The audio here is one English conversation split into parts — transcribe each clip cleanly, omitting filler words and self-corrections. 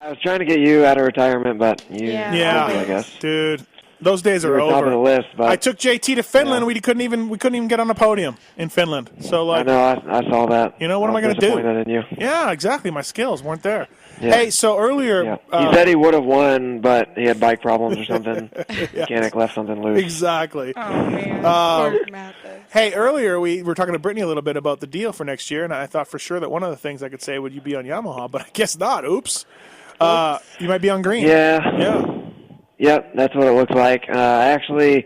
I was trying to get you out of retirement, but you Yeah, I guess. dude. Those days are over. Top of the list, but I took JT to Finland. We couldn't even get on the podium in Finland. So like, I know I saw that. You know what am I going to do? Disappointed in you. Yeah, exactly. My skills weren't there. Yeah. Hey, so earlier he said he would have won, but he had bike problems or something. Mechanic left something loose. Exactly. Oh man. Hey, earlier we were talking to Brittany a little bit about the deal for next year, and I thought for sure that one of the things I could say would you be on Yamaha, but I guess not. Oops. You might be on green. Yeah. Yep, that's what it looks like. Everything's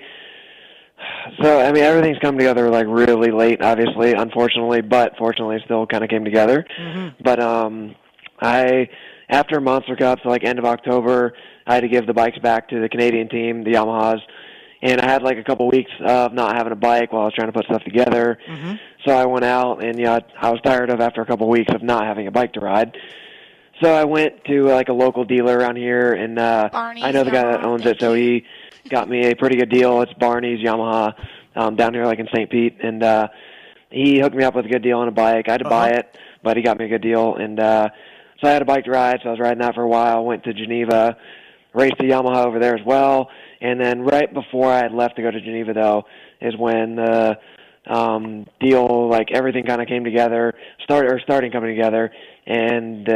come together like really late, obviously, unfortunately, but fortunately it still kind of came together. Mm-hmm. But after Monster Cups, like end of October, I had to give the bikes back to the Canadian team, the Yamahas, and I had like a couple weeks of not having a bike while I was trying to put stuff together. Mm-hmm. So I went out, and I was tired of after a couple weeks of not having a bike to ride. So I went to like a local dealer around here, and I know the guy that owns it, so he got me a pretty good deal. It's Barney's Yamaha down here like in St. Pete, and he hooked me up with a good deal on a bike. I had to buy it, but he got me a good deal, and so I had a bike to ride, so I was riding that for a while. Went to Geneva, raced the Yamaha over there as well, and then right before I had left to go to Geneva, though, is when the deal, like everything kind of came together, starting coming together, and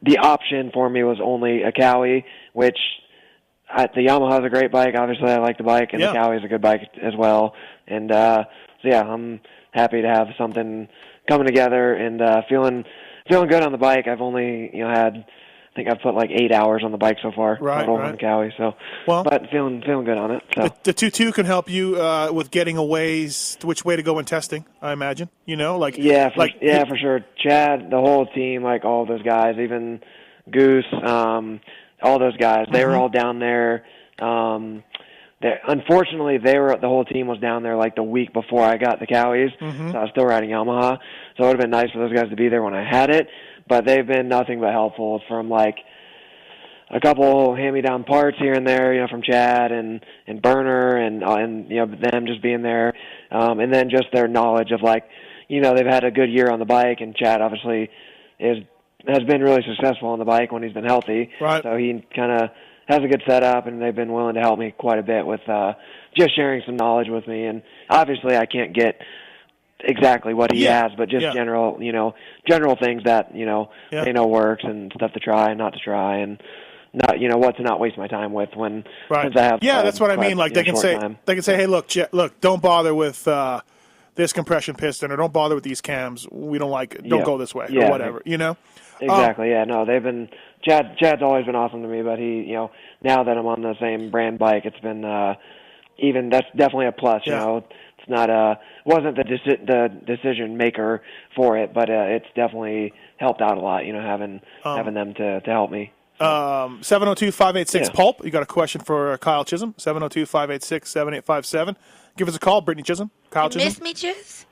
the option for me was only a Cowie, which the Yamaha is a great bike. Obviously, I like the bike, and the Cowie is a good bike as well. And so I'm happy to have something coming together and feeling good on the bike. I've only I think I've put like 8 hours on the bike so far total on the Cowie. So, but feeling good on it. So the 2.2 can help you with getting which way to go in testing. I imagine for sure. Chad, the whole team, like all those guys, even Goose, all those guys, they were all down there. Unfortunately, the whole team was down there like the week before I got the Cowies, so I was still riding Yamaha. So it would have been nice for those guys to be there when I had it. But they've been nothing but helpful, from like a couple hand-me-down parts here and there, from Chad and Burner and them just being there, and then just their knowledge of like, they've had a good year on the bike, and Chad obviously has been really successful on the bike when he's been healthy. Right. So he kind of has a good setup, and they've been willing to help me quite a bit with just sharing some knowledge with me. And obviously, I can't get exactly what he has, but just general things that they know works, and stuff to try and not to try, and not what to not waste my time with since I have that's what I mean. Like they can say, hey, look, don't bother with this compression piston, or don't bother with these cams. We don't like it. Don't go this way, or whatever. Exactly. No, they've been Chad's always been awesome to me, but he now that I'm on the same brand bike, it's been that's definitely a plus. It's not wasn't the decision maker for it, but it's definitely helped out a lot. Having them to help me. 702-586 Pulp. You got a question for Kyle Chisholm? 702-586-7857. Give us a call, Britney Chisholm. Kyle Chisholm. Miss me, Chiz?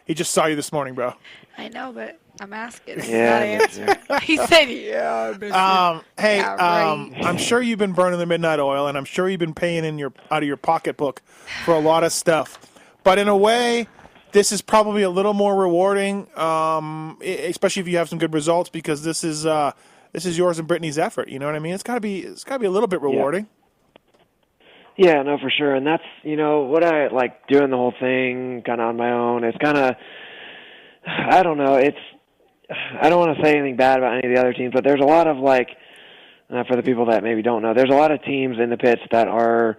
He just saw you this morning, bro. I know, but I'm asking. Yeah. He said, I miss you. Hey, I'm sure you've been burning the midnight oil, and I'm sure you've been paying out of your pocketbook for a lot of stuff. But in a way, this is probably a little more rewarding, especially if you have some good results, because this is yours and Brittany's effort. You know what I mean? It's got to be a little bit rewarding. Yeah, no, for sure. And that's, what I like doing the whole thing kind of on my own. It's kind of, I don't know, I don't want to say anything bad about any of the other teams, but there's a lot of for the people that maybe don't know, there's a lot of teams in the pits that are,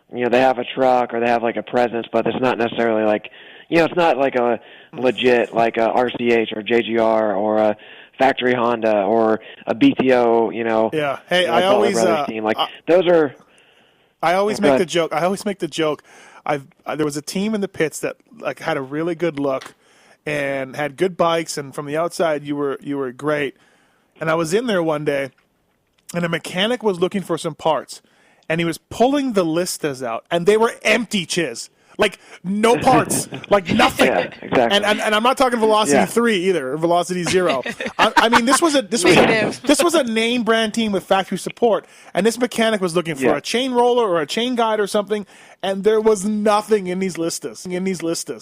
they have a truck or they have like a presence, but it's not necessarily like, it's not like a legit, like a RCH or JGR or a factory Honda or a BTO, Yeah. Hey, I always, team. Those are... I always make the joke. There was a team in the pits that had a really good look and had good bikes, and from the outside you were great. And I was in there one day, and a mechanic was looking for some parts, and he was pulling the listas out, and they were empty, Chiz. Like, no parts. Like, nothing. Yeah, exactly. And I'm not talking Velocity 3 either, or Velocity 0. I mean, this was a name brand team with factory support, and this mechanic was looking for a chain roller or a chain guide or something, and there was nothing in these listas.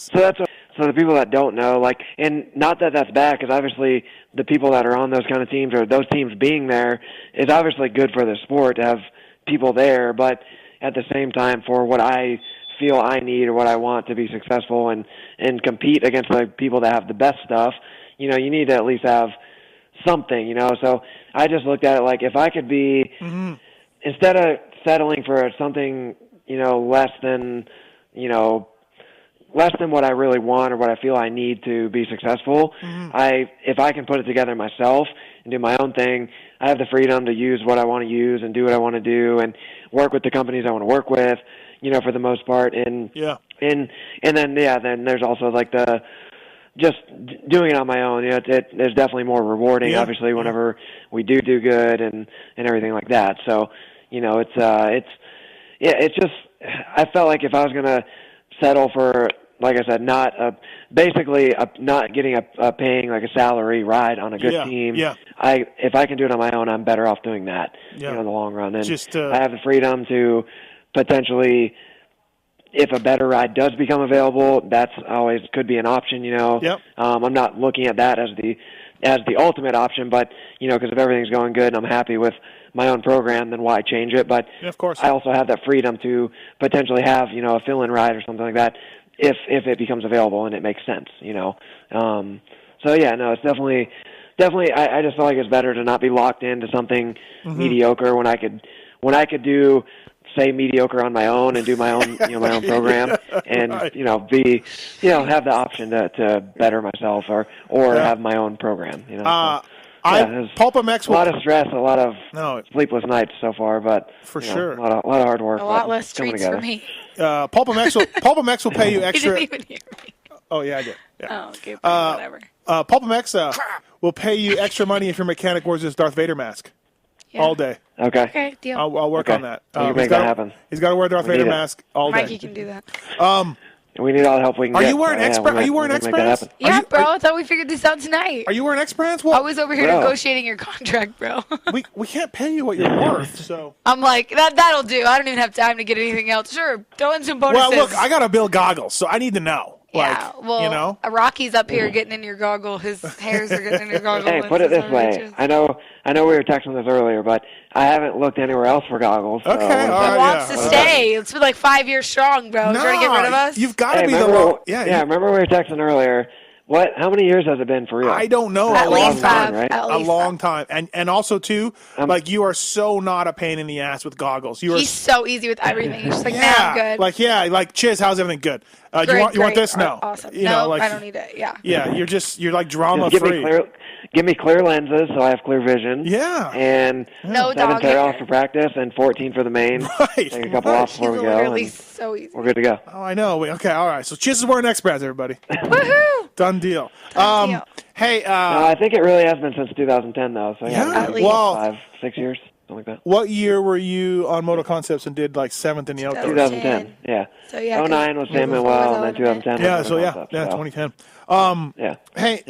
So So the people that don't know, like, and not that that's bad, because obviously the people that are on those kind of teams or those teams being there is obviously good for the sport to have people there. But at the same time, for what I feel I need or what I want to be successful and compete against the people that have the best stuff, you know, you need to at least have something, you know. So I just looked at it like if I could be, instead of settling for something, you know, less than what I really want or what I feel I need to be successful, if I can put it together myself and do my own thing, I have the freedom to use what I want to use and do what I want to do and work with the companies I want to work with, you know, for the most part. And then there's also like the just doing it on my own. You know, it's definitely more rewarding, obviously, whenever we do good and everything like that. So, you know, it's just, I felt like if I was going to settle for, like I said, not getting a paying like a salary ride on a good team. Yeah. If I can do it on my own, I'm better off doing that. You know, in the long run. And I have the freedom to potentially, if a better ride does become available, that's always could be an option. You know. Yep. I'm not looking at that as the ultimate option, but you know, because if everything's going good and I'm happy with my own program, then why change it? But of course, I also have that freedom to potentially have, you know, a fill-in ride or something like that if it becomes available and it makes sense, you know. So yeah, no, it's definitely. I just feel like it's better to not be locked into something mediocre when I could do, say, mediocre on my own and do my own, you know, my own program and you know, have the option to better myself or have my own program, you know. PulpMX a lot of stress, a lot of sleepless nights so far, but for sure, a lot of hard work. A lot less treats for me. PulpMX will pay you extra. You didn't even hear me. Oh yeah, I did. Yeah. Oh, okay, whatever. PulpMX will pay you extra money if your mechanic wears his Darth Vader mask all day. Okay. Okay, deal. I'll work on that. You can make that happen. He's got to wear a Darth Vader mask all day. Mikey can do that. We need all the help we can get. Are you wearing X brands? Yeah, bro. I thought we figured this out tonight. Are you wearing X brands? I was over here negotiating your contract, bro. we can't pay you what you're worth, so. I'm like, that'll do. I don't even have time to get anything else. Sure, throw in some bonuses. Well, look, I got to build goggles, so I need to know. Yeah, well, you know? Rocky's up here getting in your goggle. His hairs are getting in your goggle. Hey, put it this way. I know we were texting this earlier, but I haven't looked anywhere else for goggles. Okay, he wants to stay. It's been like 5 years strong, bro. No, trying to get rid of us? You've got to be the one. Yeah, remember we were texting earlier. How many years has it been for real? I don't know. At least time, right? A long time. And also, too, like, you are so not a pain in the ass with goggles. He's so easy with everything. He's just like, I'm good. Like, Chiz, how's everything? Good. Great, you want this? No. Awesome. I don't need it. Yeah. Yeah, you're like drama-free. Give me clear lenses so I have clear vision. Yeah. And no 7 pair off for practice and 14 for the main. Right. Take a couple off before we go. Literally so easy. We're good to go. Oh, I know. Okay, all right. So Chiz is wearing X brands, everybody. Woohoo! Done deal. Hey. No, I think it really has been since 2010, though. So at least 5-6 years. Like that. What year were you on Moto Concepts and did like 7th in the outdoors? 2010. Yeah. So 09 was San Manuel, and then 2010. Yeah. So 2010. Hey.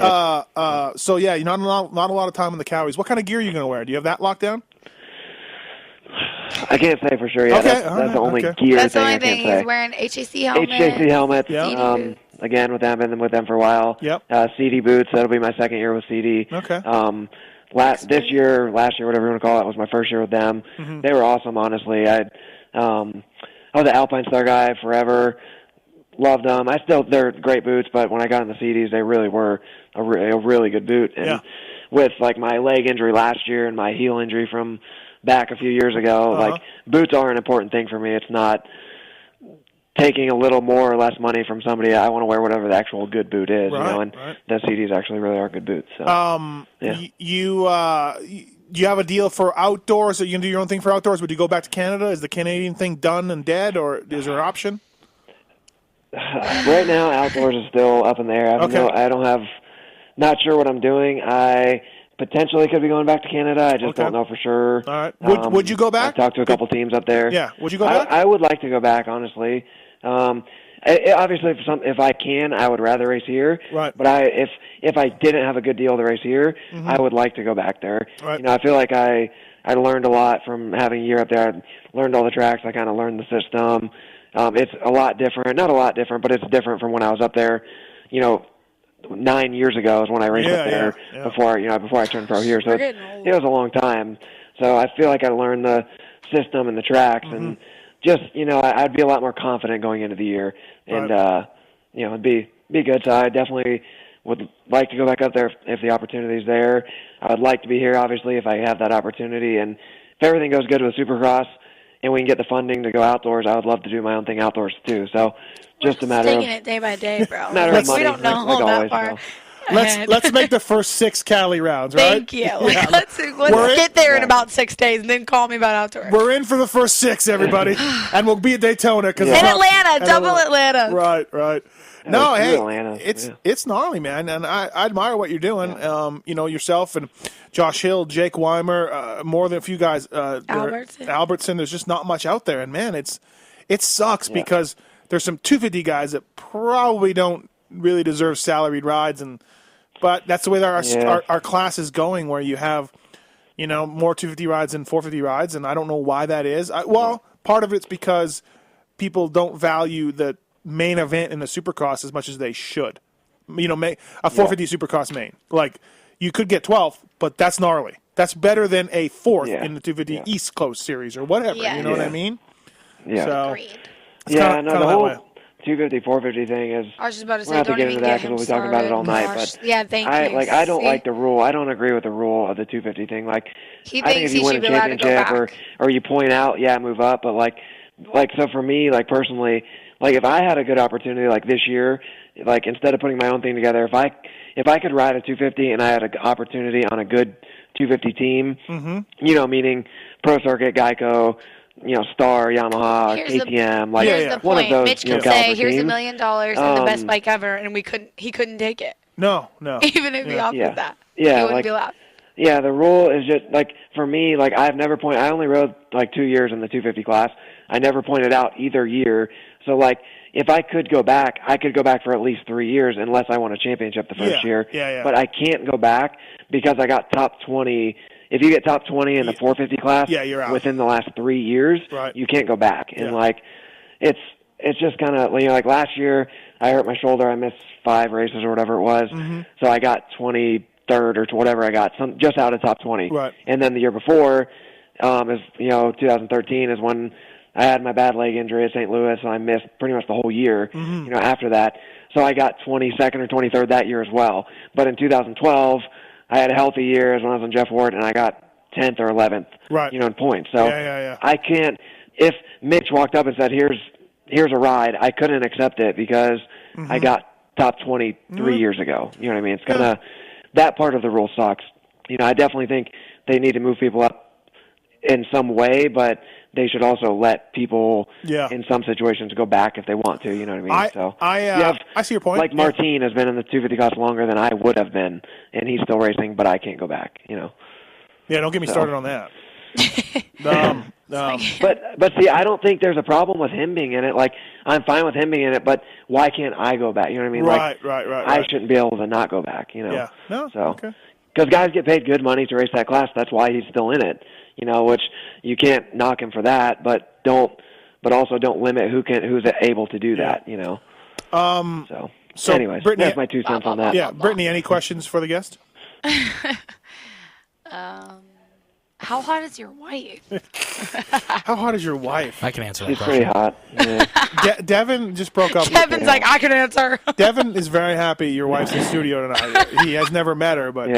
So yeah, not a lot of time on the Cowies. What kind of gear are you going to wear? Do you have that locked down? I can't say for sure yet. Okay, that's the only gear That's thing the only I can't thing. say. He's wearing HAC helmets. HAC helmets. Yeah. Again with them, been with them for a while. Yep. CD boots. That'll be my second year with CD. Okay. Last year, whatever you want to call it, was my first year with them. Mm-hmm. They were awesome, honestly. I was an Alpine Star guy forever. Loved them. They're great boots, but when I got in the CDs, they really were a really good boot. And with like my leg injury last year and my heel injury from back a few years ago, like boots are an important thing for me. It's not taking a little more or less money from somebody. I want to wear whatever the actual good boot is, and the CDs actually really are good boots. So, you have a deal for outdoors? Are you gonna do your own thing for outdoors? Would you go back to Canada? Is the Canadian thing done and dead, or is there an option? Right now, outdoors is still up in the air. Not sure what I'm doing. I potentially could be going back to Canada. I just don't know for sure. All right. Would you go back? I've talked to a couple teams up there. Yeah. Would you go back? I would like to go back, honestly. Obviously, if I can, I would rather race here. Right. But if I didn't have a good deal to race here, I would like to go back there. Right. I feel like I learned a lot from having a year up there. I learned all the tracks. I kind of learned the system. It's a lot different. Not a lot different, but it's different from when I was up there, 9 years ago is when I raced up there before I turned pro here. So it was a long time. So I feel like I learned the system and the tracks, and just I'd be a lot more confident going into the year, and it'd be good. So I definitely would like to go back up there if the opportunity's there. I would like to be here, obviously, if I have that opportunity, and if everything goes good with Supercross and we can get the funding to go outdoors, I would love to do my own thing outdoors too. So just a matter of taking it day by day, bro. Matter of money, we don't know like that always, far. Let's make the first 6 Cali rounds, right? Thank you. Let's get there in about 6 days, and then call me about outdoors. We're in for the first 6, everybody, and we'll be at Daytona in Atlanta, double Atlanta. Right. No, hey, Atlanta. It's gnarly, man, and I admire what you're doing. Yourself and Josh Hill, Jake Weimer, more than a few guys. Albertson. There's just not much out there, and man, it sucks because there's some 250 guys that probably don't really deserve salaried rides, but that's the way that our class is going, where you have more 250 rides than 450 rides, and I don't know why that is. Part of it's because people don't value the main event in the Supercross as much as they should. A 450 Supercross main. Like, you could get 12th, but that's gnarly. That's better than a 4th in the 250 East Coast Series or whatever. Yeah. You know what I mean? Yeah. So, agreed. The whole 250, 450 thing is. I was just about to say, we'll have to don't get even into that get him because we'll be talking about it all night. Gosh. But yeah, thank you. I don't like the rule. I don't agree with the rule of the 250 thing. Like, he I think if you win a championship or you point out, move up. But like so for me, like personally, like if I had a good opportunity like this year, like instead of putting my own thing together, if I could ride a 250 and I had an opportunity on a good 250 team, meaning Pro Circuit, Geico, Star, Yamaha, KTM, here's the one point. of those. Mitch could say, "Here's $1 million and the best bike ever," and he couldn't take it. No. Even if he offered that, he wouldn't be allowed. Yeah, the rule is just like for me, like I've never I only rode like 2 years in the 250 class. I never pointed out either year. So like if I could go back, I could go back for at least 3 years unless I won a championship the first year. Yeah. But I can't go back because I got top 20. If you get top 20 in the 450 class you're out. within the last 3 years, you can't go back. And like it's just kind of like last year I hurt my shoulder. I missed 5 races or whatever it was. So I got 23rd or whatever I got, just out of top 20. Right. And then the year before, 2013 is when I had my bad leg injury at St. Louis, and I missed pretty much the whole year. After that, so I got 22nd or 23rd that year as well. But in 2012, I had a healthy year as when I was on Jeff Ward, and I got 10th or 11th. Right. In points. So I can't. If Mitch walked up and said, "Here's a ride," I couldn't accept it because I got top 20 3 years ago. You know what I mean? It's kind of that part of the rule sucks. I definitely think they need to move people up in some way, but they should also let people in some situations go back if they want to. You know what I mean? I see your point. Like Martin has been in the 250 class longer than I would have been, and he's still racing, but I can't go back. Yeah, don't get me started on that. But see, I don't think there's a problem with him being in it. Like, I'm fine with him being in it, but why can't I go back? You know what I mean? Right. I shouldn't be able to not go back. Yeah. No. So, okay. Because guys get paid good money to race that class. That's why he's still in it. Which you can't knock him for that, but also don't limit who's able to do that. So anyways, Brittany, that's my 2 cents on that. Yeah, Brittany, any questions for the guest? How hot is your wife? How hot is your wife? I can answer that She's question. pretty hot. Yeah. Devin just broke up. Kevin's like, I can answer. Devin is very happy your wife's in the studio tonight. He has never met her, but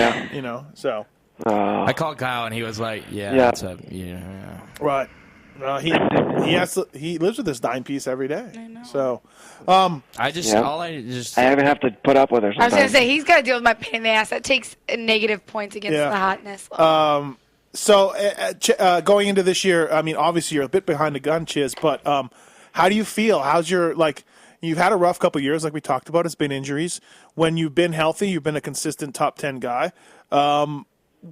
so. I called Kyle and he was like, that's a, Right. He lives with this 9-piece every day. I know. So, I even have to put up with her sometimes. I was going to say, he's got to deal with my pain in the ass. That takes negative points against the hotness level. So going into this year, I mean, obviously you're a bit behind the gun, Chiz, but how do you feel? How's your, you've had a rough couple of years, like we talked about. It's been injuries. When you've been healthy, you've been a consistent top 10 guy.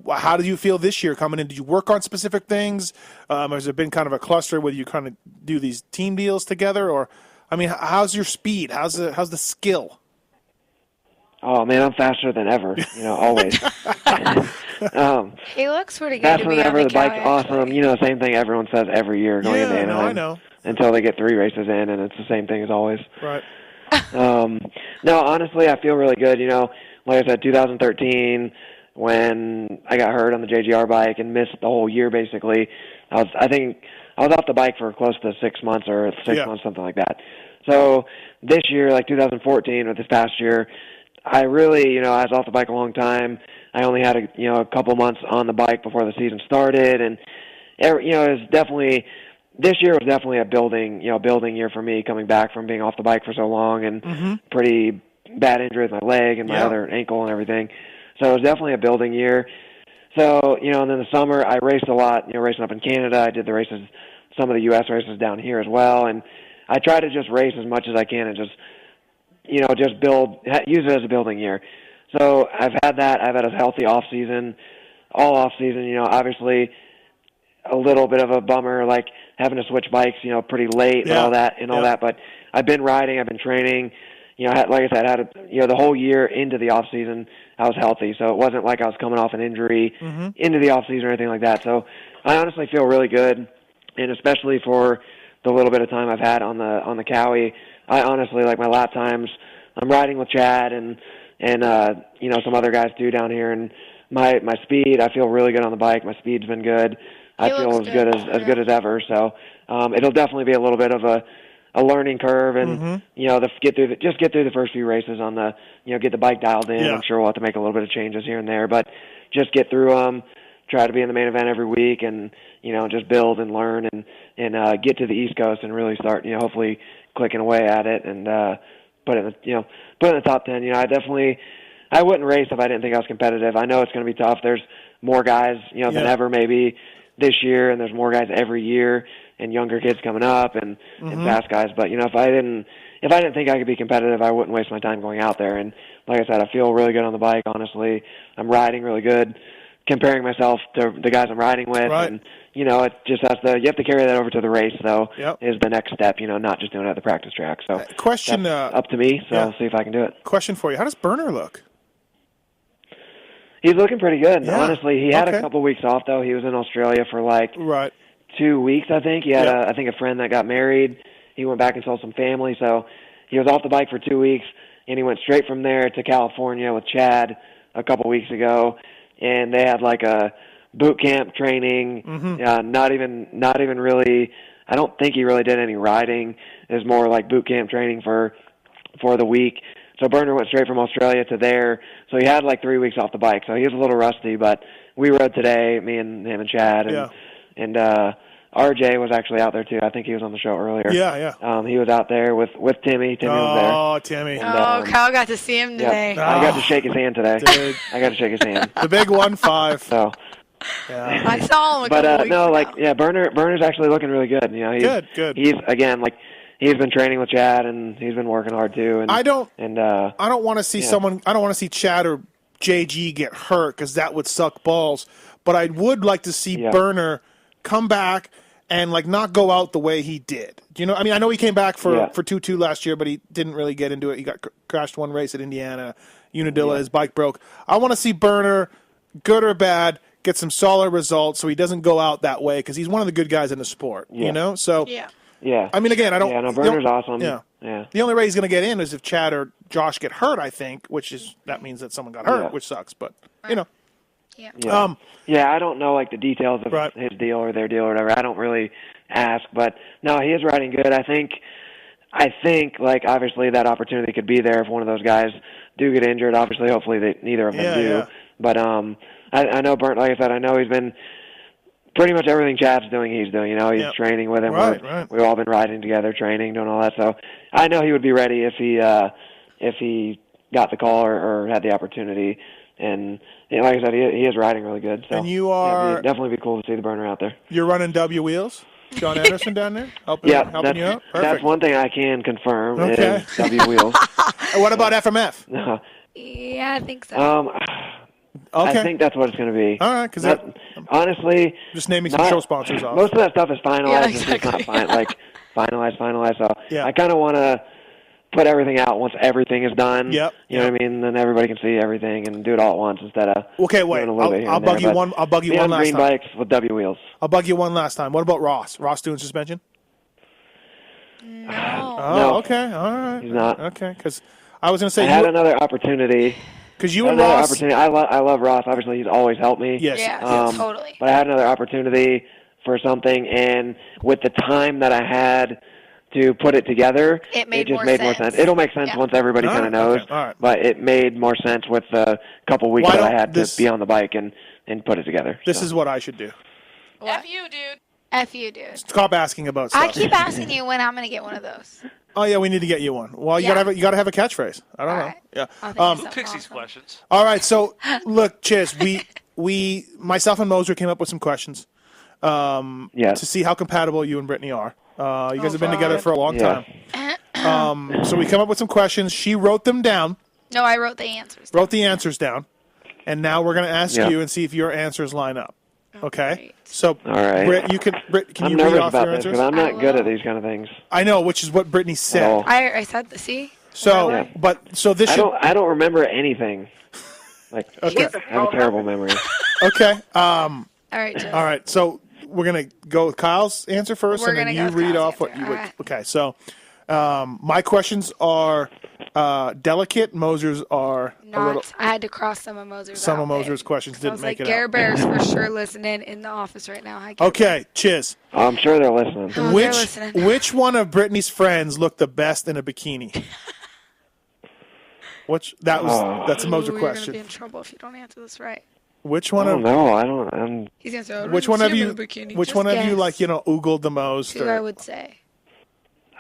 How do you feel this year coming in? Did you work on specific things? Has it been kind of a cluster where you kind of do these team deals together? Or, I mean, how's your speed? How's the skill? Oh, man, I'm faster than ever, always. He looks pretty good faster to be than ever, on the bike's actually. awesome. Same thing everyone says every year going into Anaheim. I know. Until they get 3 races in, and it's the same thing as always. Right. No, honestly, I feel really good. Like I said, 2013, when I got hurt on the JGR bike and missed the whole year, basically, I think I was off the bike for close to 6 months or 6 months, something like that. So this year, like 2014 or this past year, I really, I was off the bike a long time. I only had a couple months on the bike before the season started, and it was definitely. This year was definitely a building year for me, coming back from being off the bike for so long and pretty bad injury with my leg and my other ankle and everything. So it was definitely a building year. So, and then the summer I raced a lot, racing up in Canada. I did the races, some of the U.S. races down here as well. And I try to just race as much as I can and just use it as a building year. So I've had that. I've had a healthy off season, all off season, obviously a little bit of a bummer, like having to switch bikes, pretty late and all that. But I've been riding, I've been training. Like I said, I had the whole year into the off season, I was healthy, so it wasn't like I was coming off an injury into the off season or anything like that. So I honestly feel really good, and especially for the little bit of time I've had on the Cowie, I honestly like my lap times. I'm riding with Chad and some other guys too down here, and my speed, I feel really good on the bike. My speed's been good. I feel as good as ever. So it'll definitely be a little bit of a learning curve, and get through the first few races on the get the bike dialed in. I'm sure we'll have to make a little bit of changes here and there, but just get through them. Try to be in the main event every week, and just build and learn and get to the East Coast and really start hopefully clicking away at it and put it in the top 10. I wouldn't race if I didn't think I was competitive. I know it's going to be tough. There's more guys than ever maybe this year, and there's more guys every year, and younger kids coming up, and fast guys. But if I didn't think I could be competitive, I wouldn't waste my time going out there. And like I said, I feel really good on the bike. Honestly, I'm riding really good, comparing myself to the guys I'm riding with, and it just you have to carry that over to the race. Though is the next step. Not just doing it at the practice track. So question up to me. So I'll see if I can do it. Question for you: how does Burner look? He's looking pretty good. Yeah. Honestly, he had a couple weeks off, though. He was in Australia for 2 weeks, I think. He had, a friend that got married. He went back and saw some family, so he was off the bike for 2 weeks, and he went straight from there to California with Chad a couple weeks ago, and they had a boot camp training. Not even really. I don't think he really did any riding. It was more like boot camp training for the week. So Burner went straight from Australia to there. So he had 3 weeks off the bike. So he was a little rusty, but we rode today, me and him and Chad. And RJ was actually out there too. I think he was on the show earlier. He was out there with Timmy. Timmy was there. Oh, Timmy. And, Kyle got to see him today. I got to shake his hand today. Dude. I got to shake his hand. The big 1-5. So. Yeah. I saw him a couple weeks ago. Burner's actually looking really good. Good. He's again he's been training with Chad, and he's been working hard too. And I don't want to see someone. I don't want to see Chad or JG get hurt because that would suck balls. But I would like to see Burner come back and not go out the way he did. I mean, I know he came back for 2-2 last year, but he didn't really get into it. He got crashed one race at Indiana, Unadilla. His bike broke. I want to see Burner, good or bad, get some solid results so he doesn't go out that way because he's one of the good guys in the sport. So. Yeah. I mean, again, I don't. Yeah, no, Burner's awesome. Yeah. The only way he's going to get in is if Chad or Josh get hurt, I think, that means that someone got hurt, which sucks. But Yeah. I don't know the details of his deal or their deal or whatever. I don't really ask, but no, he is riding good. I think obviously that opportunity could be there if one of those guys do get injured. Obviously, hopefully neither of them do. Yeah. But I know Burner. Like I said, I know he's been. Pretty much everything Chad's doing, he's doing. He's training with him. We've all been riding together, training, doing all that. So I know he would be ready if he got the call or had the opportunity. And like I said, he is riding really good. So and you are it'd definitely be cool to see the Burner out there. You're running W wheels, John Anderson down there, helping you out. Perfect. That's one thing I can confirm. Is W wheels. What about FMF? Yeah, I think so. Okay. I think that's what it's going to be. All right, because honestly, just naming some show sponsors off. Most of that stuff is finalized. Yeah, exactly. It's just not finalized. So I kind of want to put everything out once everything is done. Yep. You know what I mean? Then everybody can see everything and do it all at once instead of doing a little bit here I'll bug you one. I'll bug you one last green time. Bikes with W wheels. I'll bug you one last time. What about Ross? Ross doing suspension? No. Oh, No. okay. All right. He's not. Okay, because I was going to say I had another opportunity. Because you and Ross. I love Ross. Obviously, he's always helped me. Yes. Yeah, totally. But I had another opportunity for something, and with the time that I had to put it together, it just made more sense. It'll make sense once everybody kind of knows, but it made more sense with the couple weeks that I had to be on the bike and put it together. This is what I should do. What? F you, dude. F you, dude. Stop asking about stuff. I keep asking you when I'm going to get one of those. Oh yeah, we need to get you one. Well, you gotta have a catchphrase. I don't know. Yeah. Who picks these questions? All right. So look, Chiz, we myself and Moser came up with some questions. To see how compatible you and Britney are. You guys have been together for a long time. So we come up with some questions. She wrote them down. No, I wrote the answers. Wrote the answers down, and now we're going to ask you and see if your answers line up. Okay. Right. So, all right. Britt, can I'm you nervous read off about your this answers? because I'm not good at these kind of things. I know, which is what Brittany said. Oh. I said the C. So, so this. I don't remember anything. Like, okay. I have a terrible memory. Okay. All right. Jill. All right. So we're gonna go with Kyle's answer first, and then you read off what you would. Right. Okay. So, my questions are delicate. Moser's are Not. a little. I had to cross some of Moser's. Some of Moser's questions I didn't was make like, it Gare out. Bear's for sure listening in the office right now. Hi, Gare Okay, Chiz. I'm sure they're listening. Oh, they're listening. Which one of Brittany's friends looked the best in a bikini? That's a Moser Ooh, question. You're gonna be in trouble if you don't answer this right. Which one I of don't know. I don't. He's gonna say, which one of you guess. like oogled the most? Who I would say.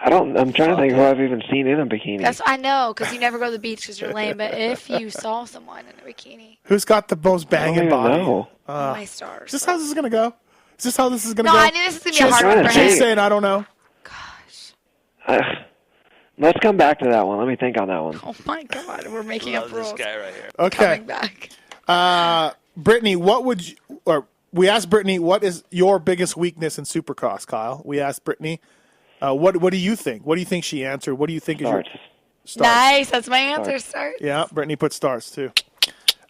I don't. I'm trying to think who I've even seen in a bikini. That's I know because you never go to the beach because you're lame. But if you saw someone in a bikini, Who's got the most banging body? Know. my stars. Is this how this is gonna go? Is this how this is gonna No, go? I knew this was gonna be a hard one for She's him. saying I don't know. Gosh. Let's come back to that one. Let me think on that one. Oh my God, we're making up rules. This guy right here. Okay. Coming back. Brittany, we asked Brittany, what is your biggest weakness in Supercross, Kyle? We asked Brittany, what do you think? What do you think she answered? What do you think is your starts? Nice, that's my answer. Start. Yeah, Brittany put starts too.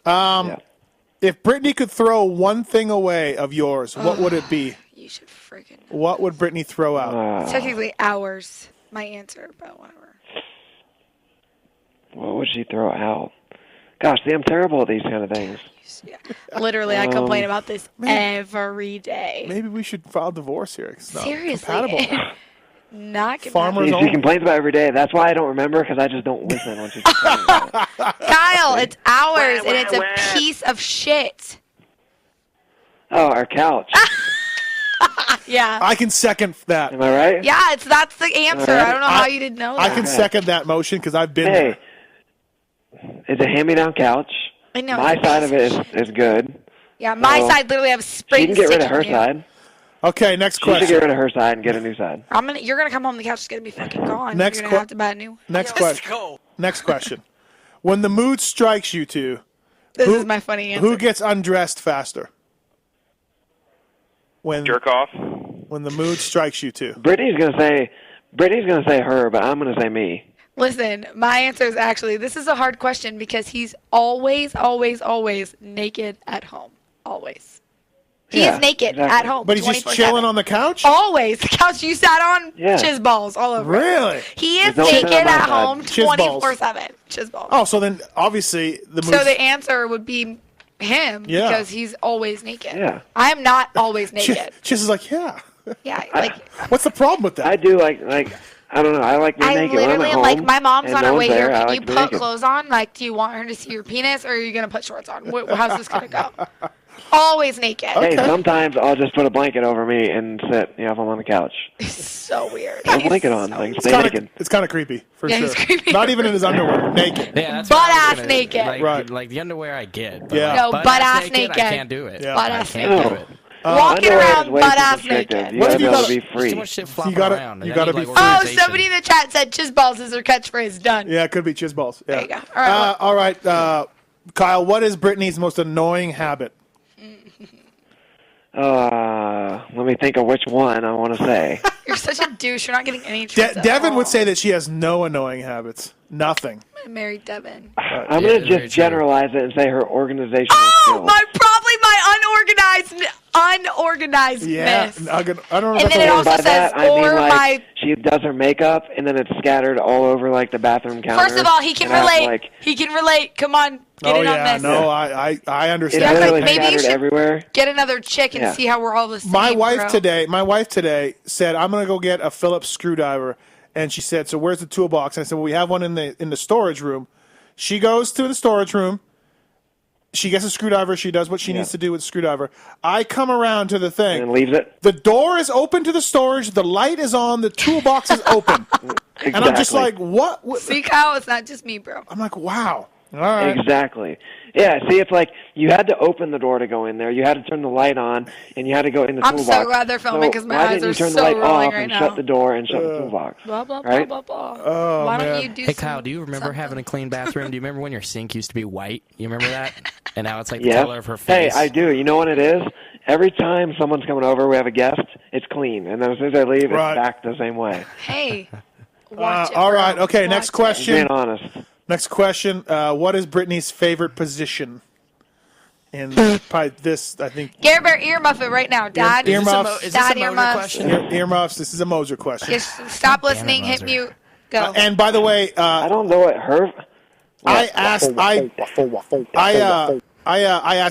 If Brittany could throw one thing away of yours, what would it be? You should freaking know. What would Brittany throw out? Technically hours, my answer, but whatever. What would she throw out? Gosh, see, I'm terrible at these kind of things. Yeah. Literally, I complain about this every day. Maybe we should file divorce here. It's not Seriously. compatible. Not compatible. Farmers She complains about it every day. That's why I don't remember, because I just don't listen when she's complaining about it. Kyle, it's ours, and it's a piece of shit. Oh, our couch. Yeah. I can second that. Am I right? Yeah, that's the answer. Right. I don't know how you didn't know that. I can second that motion because I've been there. It's a hand-me-down couch. I know. My side of it is good. Yeah, my side literally have spring. She can get rid of her side. Okay, next She question. should get rid of her side and get a new side. You're gonna come home. The couch is gonna be fucking gone. Next You're gonna have to buy a new one. Next Let's question. go. Next question. When the mood strikes you two, This is my funny answer. who gets undressed faster? Jerk off. When the mood strikes you two. Brittany's gonna say her, but I'm gonna say me. Listen, my answer is actually, this is a hard question because he's always, always, always naked at home. Always. He is naked at home. But he's just chilling on the couch? Always. The couch you sat on, Yeah. chiz balls all over. Really? He is Don't sit naked on my at side. home Chiz balls. 24/7. Chiz balls. Oh, so then obviously the mood. So the answer would be him because he's always naked. Yeah. I am not always naked. Chiz is like, yeah. Yeah, like What's the problem with that? I do like I don't know. I like being I naked when I'm at literally home. like my mom's and on no her one's way here. there, I Can like you to be put naked. clothes on? Like, do you want her to see your penis, or are you gonna put shorts on? How's this gonna go? Always naked. Hey, sometimes I'll just put a blanket over me and sit. If I'm on the couch. It's so weird. Put a blanket on. Like, stay naked. It's kind of creepy, for Yeah, sure. he's creepy. Not even in his underwear, naked. Yeah, that's Butt what I was ass gonna- naked. Like, Right. like the underwear I get. But Yeah. like, No, butt ass I naked. can't do it. Yeah. Butt I ass can't naked. do it. Walking Underwear is around way butt too ass restrictive. naked. You What gotta if be you able to gotta- be There's free. too much shit flopping gotta- around. you I gotta need, be like, free. Oh, organization. somebody in the chat said chiz balls is her catchphrase. Done. Yeah, it could be chiz balls. Yeah. There you go. All right. All right, Kyle, what is Brittany's most annoying habit? Let me think of which one I want to say. You're such a douche. You're not getting any trust at Devin all. would say that she has no annoying habits. Nothing. I married Devin. I'm Yeah, gonna very just true. generalize it and say her organizational Oh, skills. probably my unorganized Yeah. mess. I don't know And if then it that's a also word. By says, that, I mean, or like, my she does her makeup, and then it's scattered all over like the bathroom counter. First of all, he can relate. He can relate. Come on, get in on this. No, I understand. It's literally maybe you should everywhere. Get another chick and see how we're all the same. My wife today said, "I'm gonna go get a Phillips screwdriver," and she said, "So where's the toolbox?" And I said, "Well, we have one in the storage room." She goes to the storage room. She gets a screwdriver. She does what she needs to do with the screwdriver. I come around to the thing. And leaves it. The door is open to the storage. The light is on. The toolbox is open. Exactly. And I'm just like, what? See, Kyle, it's not just me, bro. I'm like, wow. All right. Exactly. Yeah, see, it's like you had to open the door to go in there. You had to turn the light on, and you had to go in the toolbox. I'm so glad they're filming because my eyes are so rolling right now. Why didn't you turn the light off and shut the door and shut the toolbox? Blah, blah, right? blah, blah, blah. Oh, Why man. don't you do Hey, Kyle, do you remember having a clean bathroom? Do you remember when your sink used to be white? You remember that? And now it's like the color of her face. Hey, I do. You know what it is? Every time someone's coming over, we have a guest, it's clean. And then as soon as I leave, it's back the same way. Hey. Watch it, all bro. right. Okay, Watch next question. Being honest. Next question. What is Brittany's favorite position? And probably this, I think. Gare Bear earmuff it right now, Dad. Earmuffs. Is this a Moser earmuffs. question? Earmuffs. This is a Moser question. Just stop listening. Hit mute. Go. And by the way, I don't know what her. I asked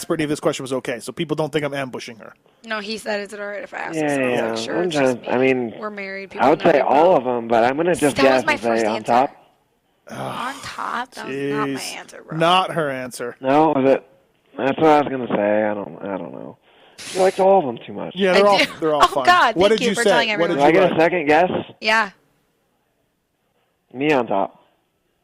Brittany if this question was okay, so people don't think I'm ambushing her. No, he said, "Is it all right if I ask?" Yeah, this? yeah. Like, sure, it's just me. I mean, we're married. I would say all of them, but I'm gonna just guess and say on top. On top? That was not my answer, bro. Not her answer. No, was it? That's what I was gonna say. I don't know. She likes all of them too much. Yeah, they're all fun. Oh God! What Thank did you you for say? telling everyone. Did I get a second guess? Yeah. Me on top.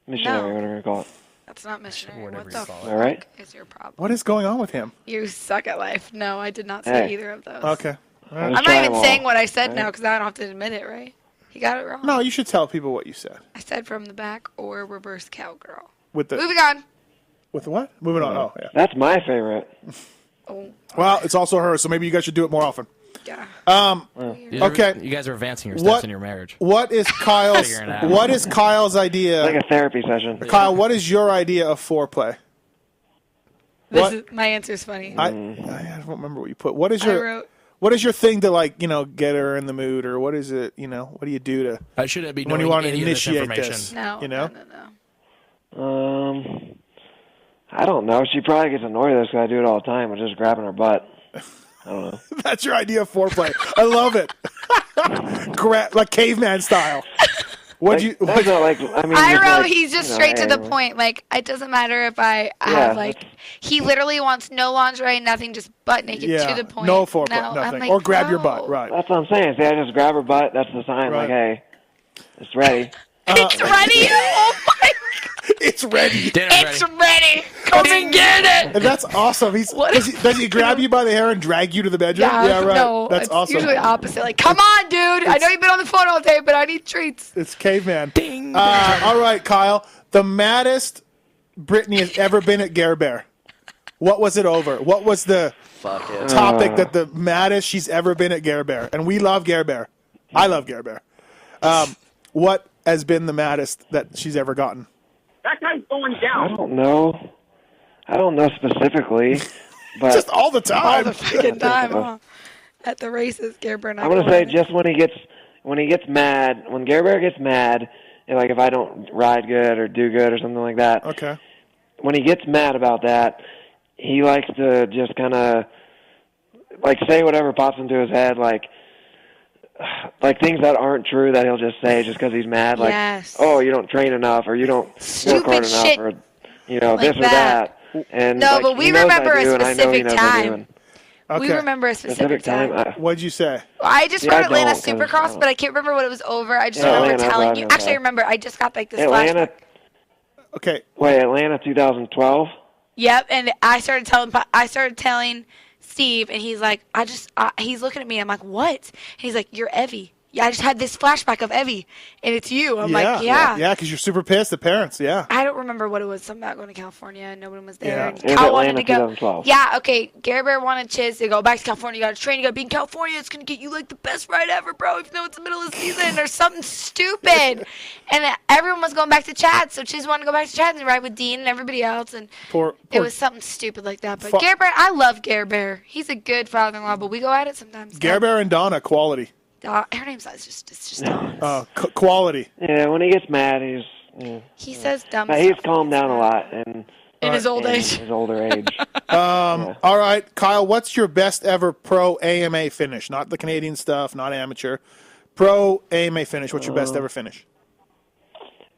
Missionary, No. whatever you call it. That's not missionary. What the fuck All right. is your problem? What is going on with him? You suck at life. No, I did not say either of those. Okay. I'm not even saying what I said now because I don't have to admit it, right? He got it wrong. No, you should tell people what you said. I said from the back or reverse cowgirl. Moving on. With what? Moving on. Oh, yeah. That's my favorite. Oh. Well, it's also hers, so maybe you guys should do it more often. Yeah. Okay. You guys are advancing your steps in your marriage. What is Kyle's? What is Kyle's idea? Like a therapy session. Kyle, what is your idea of foreplay? My answer is funny. I don't remember what you put. What is your? I wrote, What is your thing to get her in the mood, or what is it? What do you do to? Should it be when you want to any initiate of this this? No. No. I don't know. She probably gets annoyed with this because I do it all the time. I'm just grabbing her butt. I don't know. That's your idea of foreplay. I love it. Like caveman style. What'd you? I wrote he's just straight to the point. Like, it doesn't matter if I have he literally wants no lingerie, nothing, just butt naked to the point. No foreplay, nothing. Like, or grab your butt, right? That's what I'm saying. See, I just grab her butt. That's the sign. Right. Like, hey, it's ready. It's ready. Oh my! It's ready. It's ready. Come and get it. And that's awesome. Does he grab you by the hair and drag you to the bedroom? Yeah, right. No, that's it's awesome. Usually opposite. Like, come on, dude. I know you've been on the phone all day, but I need treats. It's caveman. Ding. All right, Kyle. The maddest Brittany has ever been at Gare Bear. What was it over? What was the topic that the maddest she's ever been at Gare Bear? And we love Gare Bear. I love Gare Bear. What has been the maddest that she's ever gotten? That guy's going down. I don't know specifically, but just all the time. All the freaking time. Huh? At the races, Gare Bear. I'm gonna say just when he gets mad, when Gare Bear gets mad, and like if I don't ride good or do good or something like that. Okay. When he gets mad about that, he likes to just kind of like say whatever pops into his head, like things that aren't true that he'll just say just because he's mad, like, oh, you don't train enough, or you don't work hard enough, or like this or that. And no, but we remember a specific time. Okay. We remember a specific time. What'd you say? I just wrote Atlanta Supercross, but I can't remember what it was over. I just remember telling you. Actually, I remember. I just got like this flashback. Okay. Wait, Atlanta 2012? Yep, and I started telling Steve, and he's like, he's looking at me. I'm like, what? And he's like, you're Evie. Yeah, I just had this flashback of Evie, and it's you. I'm like, yeah. Yeah, because you're super pissed at parents, yeah. I don't remember what it was. Something about going to California, and no one was there. Yeah. And Cal wanted to go. 2012. Yeah, okay. Gare Bear wanted Chiz to go back to California. You got to train. You got to be in California. It's going to get you, like, the best ride ever, bro, even though it's the middle of the season or something stupid. And everyone was going back to Chad, so Chiz wanted to go back to Chad and ride with Dean and everybody else. And it was something stupid like that. But Gare Bear, I love Gare Bear. He's a good father-in-law, but we go at it sometimes. Gare Bear and Donna, quality. Her name's not. It's just Dawn. Quality. Yeah, when he gets mad, He says dumb but stuff. he's calmed down a lot in his old age. his older age. All right, Kyle, what's your best ever pro AMA finish? Not the Canadian stuff, not amateur. Pro AMA finish. What's your best ever finish?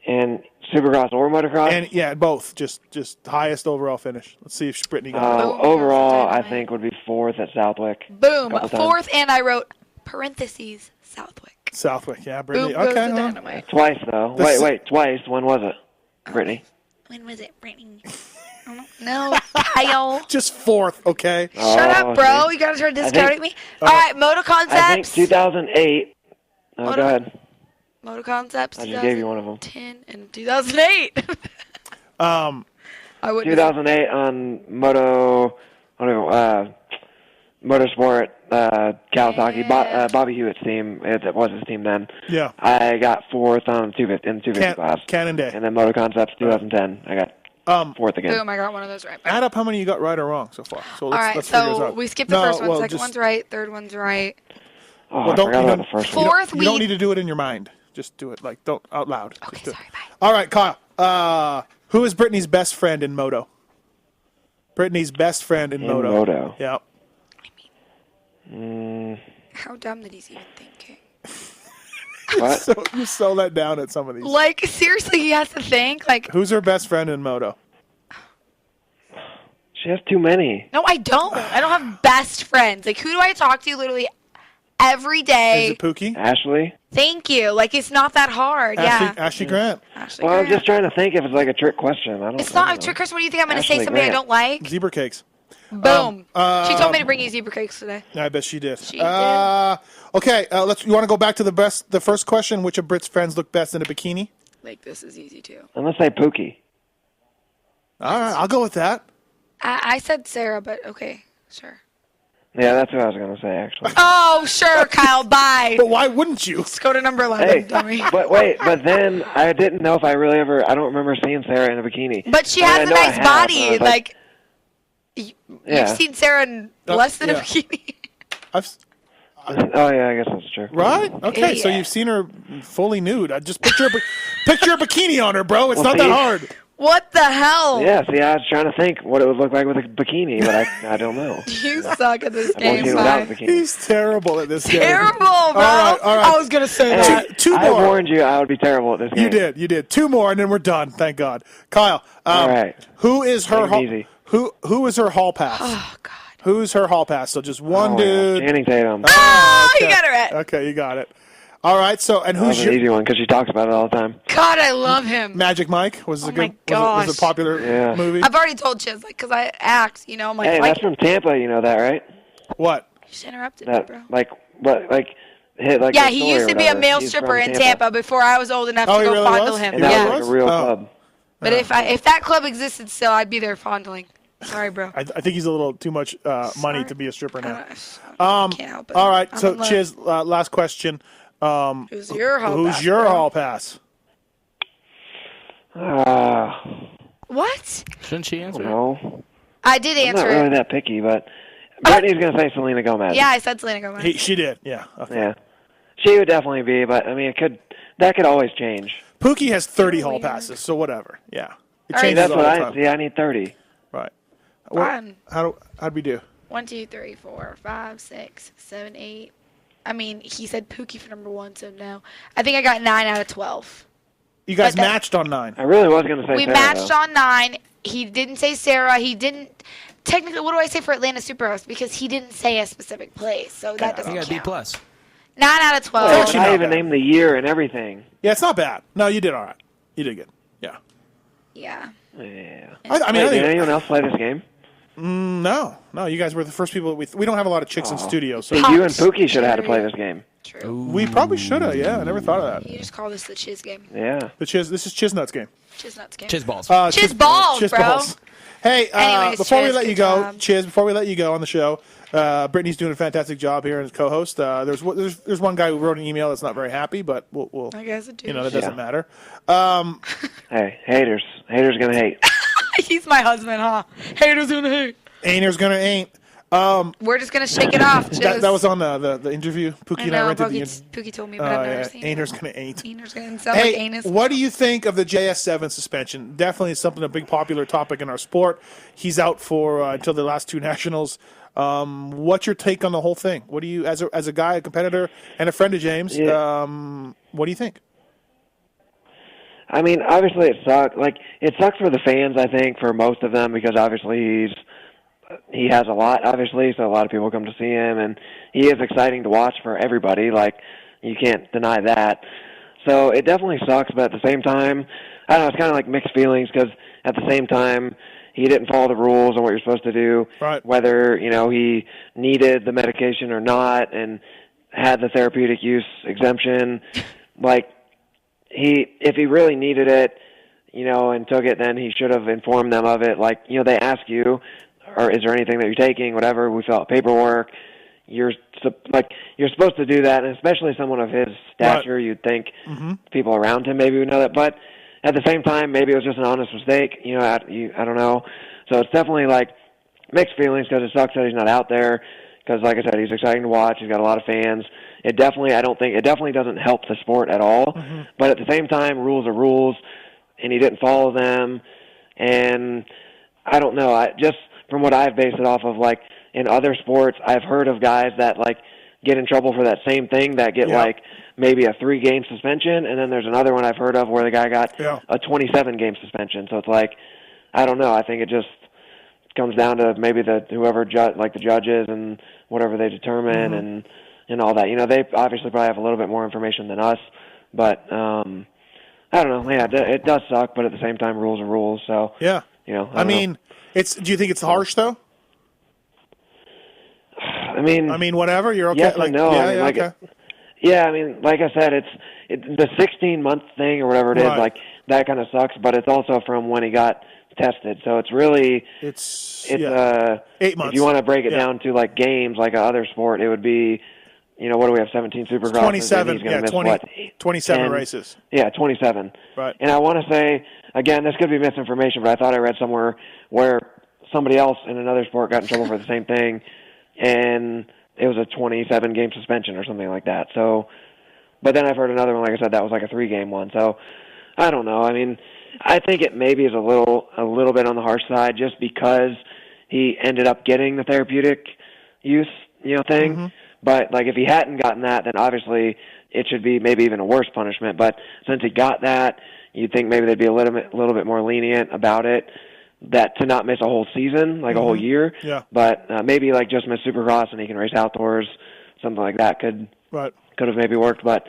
And Supercross or motocross? And yeah, both. Just highest overall finish. Let's see if Brittany got it. Overall, I think would be 4th at Southwick. Boom. 4th, and I wrote parentheses Southwick. Southwick, yeah, Brittany. Boom goes Okay. the dynamite. Twice though. Wait, twice. When was it, Brittany? When was it, Brittany? No, Kyle. Just 4th, okay? Shut up, bro. You gotta start discounting me. All right, Moto Concepts. I think 2008. Oh, go ahead. Moto Concepts. I just gave you one of them. 2010 and 2008. I wouldn't. 2008 on Motorsport, Kawasaki, Bobby Hewitt's team. It was his team then. Yeah. I got 4th on 250 class. Cannon Day. And then Moto Concepts 2010. I got 4th again. Boom, I got one of those right. Add up how many you got right or wrong so far. So All let's, right, let's figure this so out. we skipped the first one. Second one's right. Third one's right. Oh, Well, I don't- forgot you about don't- the first one. Fourth, You don't need to do it in your mind. Just do it don't out loud. Okay, Just do it. sorry, bye. All right, Kyle. Who is Brittany's best friend in moto? Brittany's best friend in moto. Moto. Yeah. How dumb that he's even thinking. What? So you slow that down at some of these. Like, seriously, he has to think. Like, Who's her best friend in moto? She has too many. no, I don't. I don't have best friends. Like, who do I talk to literally every day? Is it Pookie? Ashley? Thank you. Like, it's not that hard. Yeah. Ashley Grant. Ashley Well, I'm Grant. just trying to think if it's like a trick question. I don't. It's not I a don't trick know. question. What do you think I'm going to say? Ashley Something I Grant. don't like? Zebra cakes. Boom. She told me to bring you zebra cakes today. I bet she did. She did. Okay, you want to go back to the first question? Which of Britt's friends look best in a bikini? Like, this is easy, too. And let's say Pookie. All right, I'll go with that. I said Sarah, but okay. Sure. Yeah, that's what I was gonna say actually. Oh, sure, Kyle. Bye. But why wouldn't you? Let's go to number 11, Hey, dummy. but then I didn't know if I really ever. I don't remember seeing Sarah in a bikini. But she I mean, has I a know I nice have, body. I was Like, Yeah. you've seen Sarah in less than yeah. a bikini. Oh yeah, I guess that's true. Right? Okay, so Yeah. you've seen her fully nude. I just picture a bikini on her, bro. It's Well, not that see? hard. What the hell? Yeah, see, I was trying to think what it would look like with a bikini, but I don't know. You suck at this I've only game, seen it without a bye. bikini. He's terrible at this game. Terrible, bro. All right. I was going to say Hey, that. Two I more. warned you I would be terrible at this game. You did. Two more, and then we're done. Thank God. Kyle, All right. who is her Take it easy. who is her hall pass? Oh, God. Who's her hall pass? So just one Oh, dude. yeah. Channing Tatum. Oh, okay. you got it right. Okay, you got it. All right. So and That was who's an your easy one because she talks about it all the time. God, I love him. Magic Mike? Was it Oh a my good? Was it a popular Yeah. movie? I've already told Chiz, like, because I asked, you know, I'm like, Hey, like, that's from Tampa. You know that, right? What? you just interrupted me, That bro. hit like. Yeah, the he story used or to be a whatever. male He's stripper from in Tampa before I was old enough Oh, to he go really fondle was? him. And that Yeah. was like a real Oh. club. But if that club existed still, I'd be there fondling. Sorry, bro. I think he's a little too much money to be a stripper now. Can't help it. All right. I'm So in love. Chiz, last question. Who's your hall Who's pass, your bro? hall pass? What? Shouldn't she answer? No, I did I'm not answer really it. that picky, but Brittany's gonna say Selena Gomez. Yeah, I said Selena Gomez. She did. Yeah. Okay. Yeah, she would definitely be, but I mean, that could alwauld always change. Pookie has 30 You're hall weird. passes, so whatever. Yeah. It All right. changes That's all what the I time. see. I need 30. Right. Fun. How'd we do? 1, 2, 3, 4, 5, 6, 7, 8. I mean, he said Pookie for number 1, so no. I think I got 9 out of 12. You guys But that- matched on 9. I really was gonna say We Sarah, matched though. on 9. He didn't say Sarah. He didn't. Technically, what do I say for Atlanta Superhost? Because he didn't say a specific place, so that doesn't You got count. B plus. 9 out of 12. Well, Actually I not even bad. named the year and everything. Yeah, it's not bad. No, you did all right. You did good. Yeah. Yeah. Yeah. I mean, Hey, I did think, anyone else play this game? no. You guys were the first people. We don't have a lot of chicks in studio, so You and Pookie should have had to play this game. True. we probably should have. Yeah, I never thought of that. You just call this the Chiz game. Yeah. This is Chiznut's game. Chiznuts game. Chiz balls. Chiz balls, Chiz bro. balls. Hey, Anyways, before we Chiz, let you good go, job. Chiz, before we let you go on the show, Brittany's doing a fantastic job here as co-host. There's one guy who wrote an email that's not very happy, but we'll I guess it do. that doesn't matter. Hey, haters. Haters gonna hate. He's my husband, huh? Haters gonna hate. Ainers gonna ain't. We're just gonna shake it off. That was on the interview. Pookie and I rented the Pookie told me, but I've never seen it. Ainer's gonna ain't. Ainer's gonna sound like anus. What do you think of the JS7 suspension? Definitely something, a big popular topic in our sport. He's out for until the last 2 nationals. What's your take on the whole thing? What do you, as a guy, a competitor, and a friend of James? What do you think? I mean, obviously it sucks. Like, it sucks for the fans, I think, for most of them, because obviously he has a lot, obviously, so a lot of people come to see him, and he is exciting to watch for everybody. Like, you can't deny that. So it definitely sucks, but at the same time, I don't know, it's kind of like mixed feelings, because at the same time, he didn't follow the rules on what you're supposed to do, right. Whether, he needed the medication or not, and had the therapeutic use exemption. Like, if he really needed it, and took it, then he should have informed them of it. Like, they ask you, or is there anything that you're taking, whatever, we fill out paperwork. You're supposed to do that, and especially someone of his stature, right. You'd think people around him maybe would know that. But at the same time, maybe it was just an honest mistake. I don't know. So it's definitely like mixed feelings, because it sucks that he's not out there. Because, like I said, he's exciting to watch. He's got a lot of fans. It definitely doesn't help the sport at all. Mm-hmm. But at the same time, rules are rules, and he didn't follow them. And I don't know. Just from what I've based it off of, like in other sports, I've heard of guys that like get in trouble for that same thing, that get like maybe a 3-game suspension, and then there's another one I've heard of where the guy got a 27-game suspension. So it's like, I don't know. I think it just comes down to maybe the judges and whatever they determine and all that. They obviously probably have a little bit more information than us, but I don't know. Yeah, it does suck, but at the same time, rules are rules. So yeah, I mean, do you think it's harsh though? I mean, whatever. You're okay. Yes and no. Okay. I mean, like I said, it's the 16-month thing or whatever it is. Right. Like that kind of sucks, but it's also from when he got tested. So it's really it's 8 months. If you want to break it down to like games, like a other sport, it would be, what do we have? 17 Supercrosses. 27. He's gonna miss 27 10 races. Yeah, 27. Right. And I want to say again, this could be misinformation, but I thought I read somewhere where somebody else in another sport got in trouble for the same thing, and it was a 27-game suspension or something like that. So, but then I've heard another one, like I said, that was like a 3-game one. So, I don't know. I mean, I think it maybe is a little bit on the harsh side, just because he ended up getting the therapeutic use, thing. Mm-hmm. But like if he hadn't gotten that, then obviously it should be maybe even a worse punishment. But since he got that, you'd think maybe they'd be a little bit more lenient about it. That to not miss a whole season, like a whole year. Yeah. But maybe like just miss Supercross and he can race outdoors, something like that could have maybe worked. But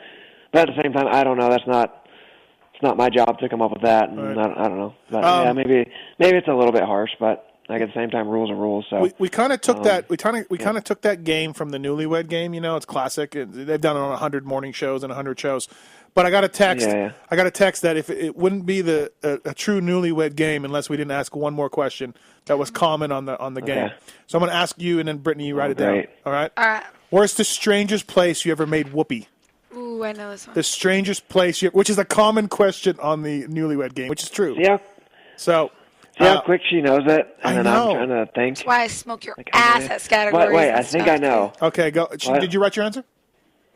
at the same time, I don't know. It's not my job to come up with that. And I don't know. But maybe it's a little bit harsh. But like at the same time, rules are rules. So we kind of took that. We kind of took that game from the Newlywed Game. It's classic. They've done it on 100 morning shows and 100 shows. But I got a text. Yeah. I got a text that if it wouldn't be a true Newlywed Game unless we didn't ask one more question that was common on the game. So I'm going to ask you, and then Brittany, you write it down. All right. All right. Where's the strangest place you ever made whoopee? Ooh, I know this one. The strangest place, which is a common question on the Newlywed Game, which is true. Yeah. So. See how quick she knows it, and then know. I'm trying to think. That's why I smoke your ass at categories. Wait, I think I know. Okay, go. Did you write your answer?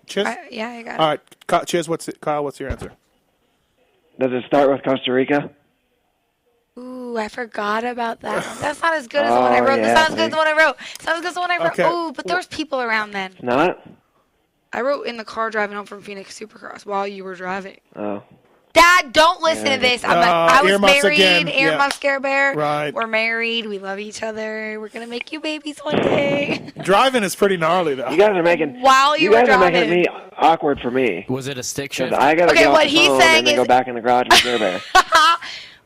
Chiz? Yeah, I got it. All right, Chiz, Kyle, what's your answer? Does it start with Costa Rica? Ooh, I forgot about that one. That's not as good as the one I wrote. That's not as good as the one I wrote. It's not as good as the one I wrote. Okay. Ooh, but there was people around then. It's not? I wrote in the car driving home from Phoenix Supercross while you were driving. Oh. Dad, don't listen to this. I was married. Earmuffs, Scare Bear. Right. We're married. We love each other. We're going to make you babies one day. Driving is pretty gnarly, though. You guys are making making me awkward for me. Was it a stick shift? I got to get off the phone and then go back in the garage with Scare Bear.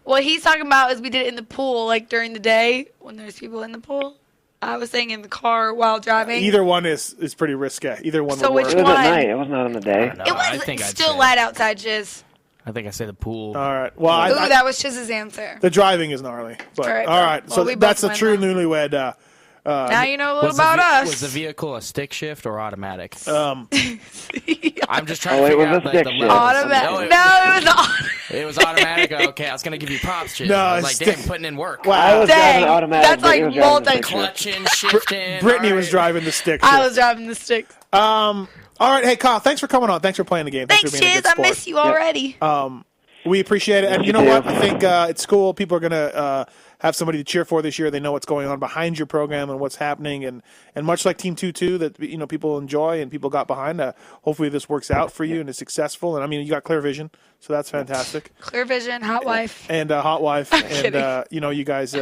What he's talking about is we did it in the pool, like during the day when there's people in the pool. I was saying in the car while driving. Either one is pretty risky. Either one So would which work. It was one? at night. It was not on the day. It was still light outside, Chiz. I think I say the pool. All right. Well, that was Chiz's answer. the driving is gnarly. But, All right, all right. well, So we both that's a win true now. Newlywed Now you know a little about us. Was the vehicle a stick shift or automatic? Um, I'm just trying to figure out the level. Automatic. No, it was automatic. It was automatic. Okay, I was gonna give you props, Chiz. No, I was like, stick. damn, putting in work. Wow. I was driving Dang, automatic. that's like Brittany was driving the stick Clutching, shifting. Brittany all was right. driving the stick. I was driving the sticks. All right, hey Kyle, thanks for coming on. Thanks for playing the game. Thanks, for being a Chiz. good I sport. miss you already. We appreciate it. And you know what? I think it's cool. People are going to have somebody to cheer for this year. They know what's going on behind your program and what's happening. And much like Team 2-2 that people enjoy and people got behind, hopefully this works out for you and is successful. And, I mean, you got clear vision, so that's fantastic. Clear vision, hot wife. And hot wife. And, you guys,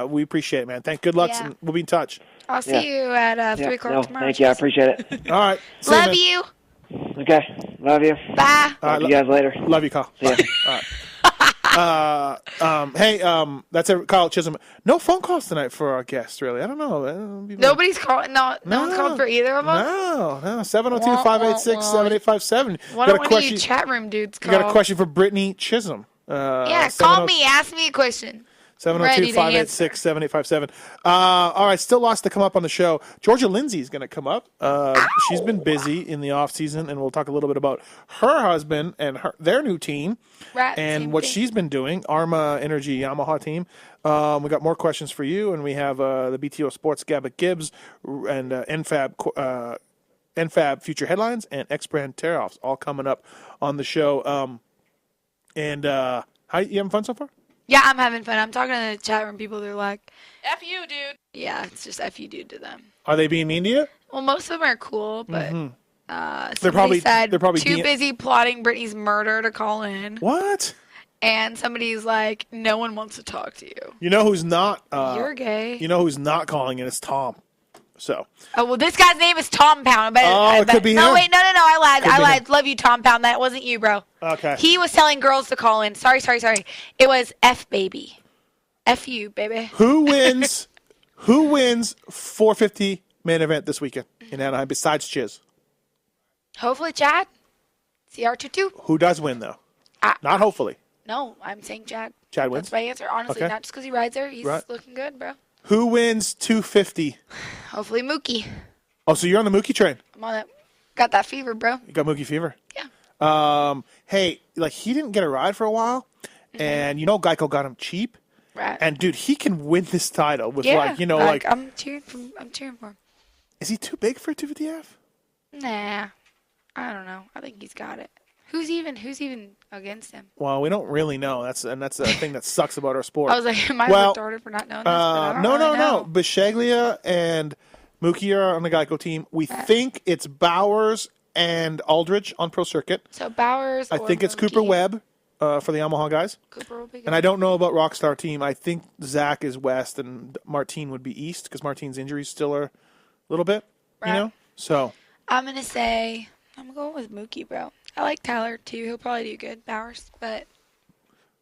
we appreciate it, man. Good luck, and we'll be in touch. I'll see you at 3 o'clock tomorrow. Thank you. I appreciate it. All right. Love you. Okay. Love you. Bye. Talk to you guys later. Love you, Kyle. See ya. All right. Hey, that's it, Kyle Chisholm. No phone calls tonight for our guest, really. I don't know. Nobody's calling. No one's calling for either of us. No. 702-586-7857. Why don't one of you chat room dudes call? You got a question for Britney Chisholm. Call me. Ask me a question. 702-586-7857. All right, still lots to come up on the show. Georgia Lindsay is going to come up. She's been busy in the off season, and we'll talk a little bit about her husband and their new team and what she's been doing. Arma Energy Yamaha team. We got more questions for you, and we have the BTO Sports Gabbett Gibbs and NFAB Future Headlines and X-Brand Tear-Offs all coming up on the show. How you having fun so far? Yeah, I'm having fun. I'm talking to the chat room people. They're like, F you, dude. Yeah, it's just F you, dude, to them. Are they being mean to you? Well, most of them are cool, but they're probably too busy plotting Britney's murder to call in. What? And somebody's like, no one wants to talk to you. You know who's not? You're gay. You know who's not calling in? It's Tom. So. Oh, well, this guy's name is Tom Pound. It could be him. No, wait, no, I lied. I lied. Love you, Tom Pound. That wasn't you, bro. Okay. He was telling girls to call in. Sorry. It was F baby. F you, baby. Who wins? Who wins 450 main event this weekend in Anaheim besides Chiz? Hopefully, Chad. CR22. Who does win though? Not hopefully. No, I'm saying Chad. Chad wins. That's my answer. Honestly, not just because he rides there. He's looking good, bro. Who wins 250? Hopefully Mookie. Oh, so you're on the Mookie train? I'm on it. Got that fever, bro. You got Mookie fever? Yeah. Hey, he didn't get a ride for a while, and Geico got him cheap. Right. And dude, he can win this title with I'm cheering for him. Is he too big for a 250F? Nah. I don't know. I think he's got it. Who's even against him? Well, we don't really know. That's the thing that sucks about our sport. I was like, am I retarded for not knowing this? No. Bisceglia and Mookie are on the Geico team. We think it's Bowers and Aldridge on Pro Circuit. So Bowers. I think it's Mookie. Cooper Webb for the Yamaha guys. Cooper will be good. And I don't know about Rockstar team. I think Zach is West and Martine would be East because Martine's injuries still are a little bit. Right. So I'm going with Mookie, bro. I like Tyler, too. He'll probably do good. Bowers, but...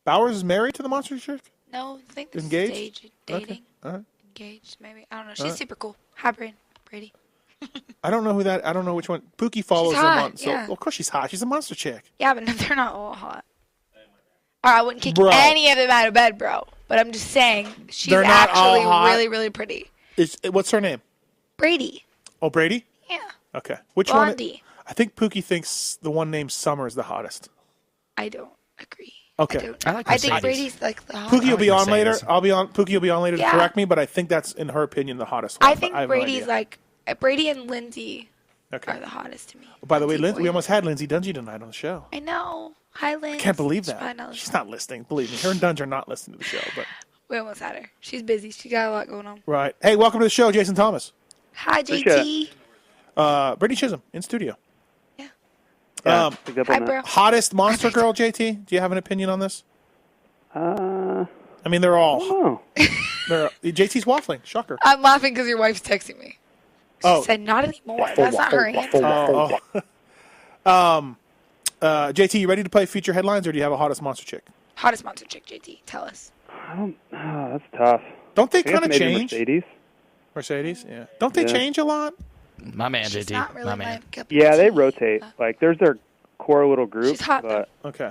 Bowers is married to the Monster Chick? No, I think this Engaged? is dating. Okay. All right. Engaged, maybe. I don't know. She's super cool. Hi, Brady. I don't know which one. Pookie follows them on. So, yeah. of course she's hot. She's a Monster Chick. Yeah, but they're not all hot. Or I wouldn't kick any of them out of bed, bro. But I'm just saying, she's actually really, really pretty. What's her name? Brady. Oh, Brady? Yeah. Okay. Which Blondie. one? I think Pookie thinks the one named Summer is the hottest. I don't agree. Okay. I think Brady's like the hottest. Pookie will be on later. Pookie will be on later to correct me, but I think that's, in her opinion, the hottest one. I think Brady's Brady and Lindsay are the hottest to me. Oh, by the way, we almost had Lindsay Dungy tonight on the show. I know. Hi, Lindsay. I can't believe that. She's not listening. Believe me. Her and Dunge are not listening to the show. But we almost had her. She's busy. She got a lot going on. Right. Hey, welcome to the show, Jason Thomas. Hi, JT. Britney Chisholm in studio. Hi, bro. Hottest monster girl, JT? Do you have an opinion on this? I mean, they're all. JT's waffling. Shocker. I'm laughing because your wife's texting me. She said, not anymore. That's not her answer. JT, you ready to play feature headlines, or do you have a hottest monster chick? Hottest monster chick, JT. Tell us. That's tough. Don't they kind of change? Mercedes, yeah. Don't they change a lot? My man, She's JT. not really my man. Yeah, they rotate. There's their core little group. She's hot, though. Okay.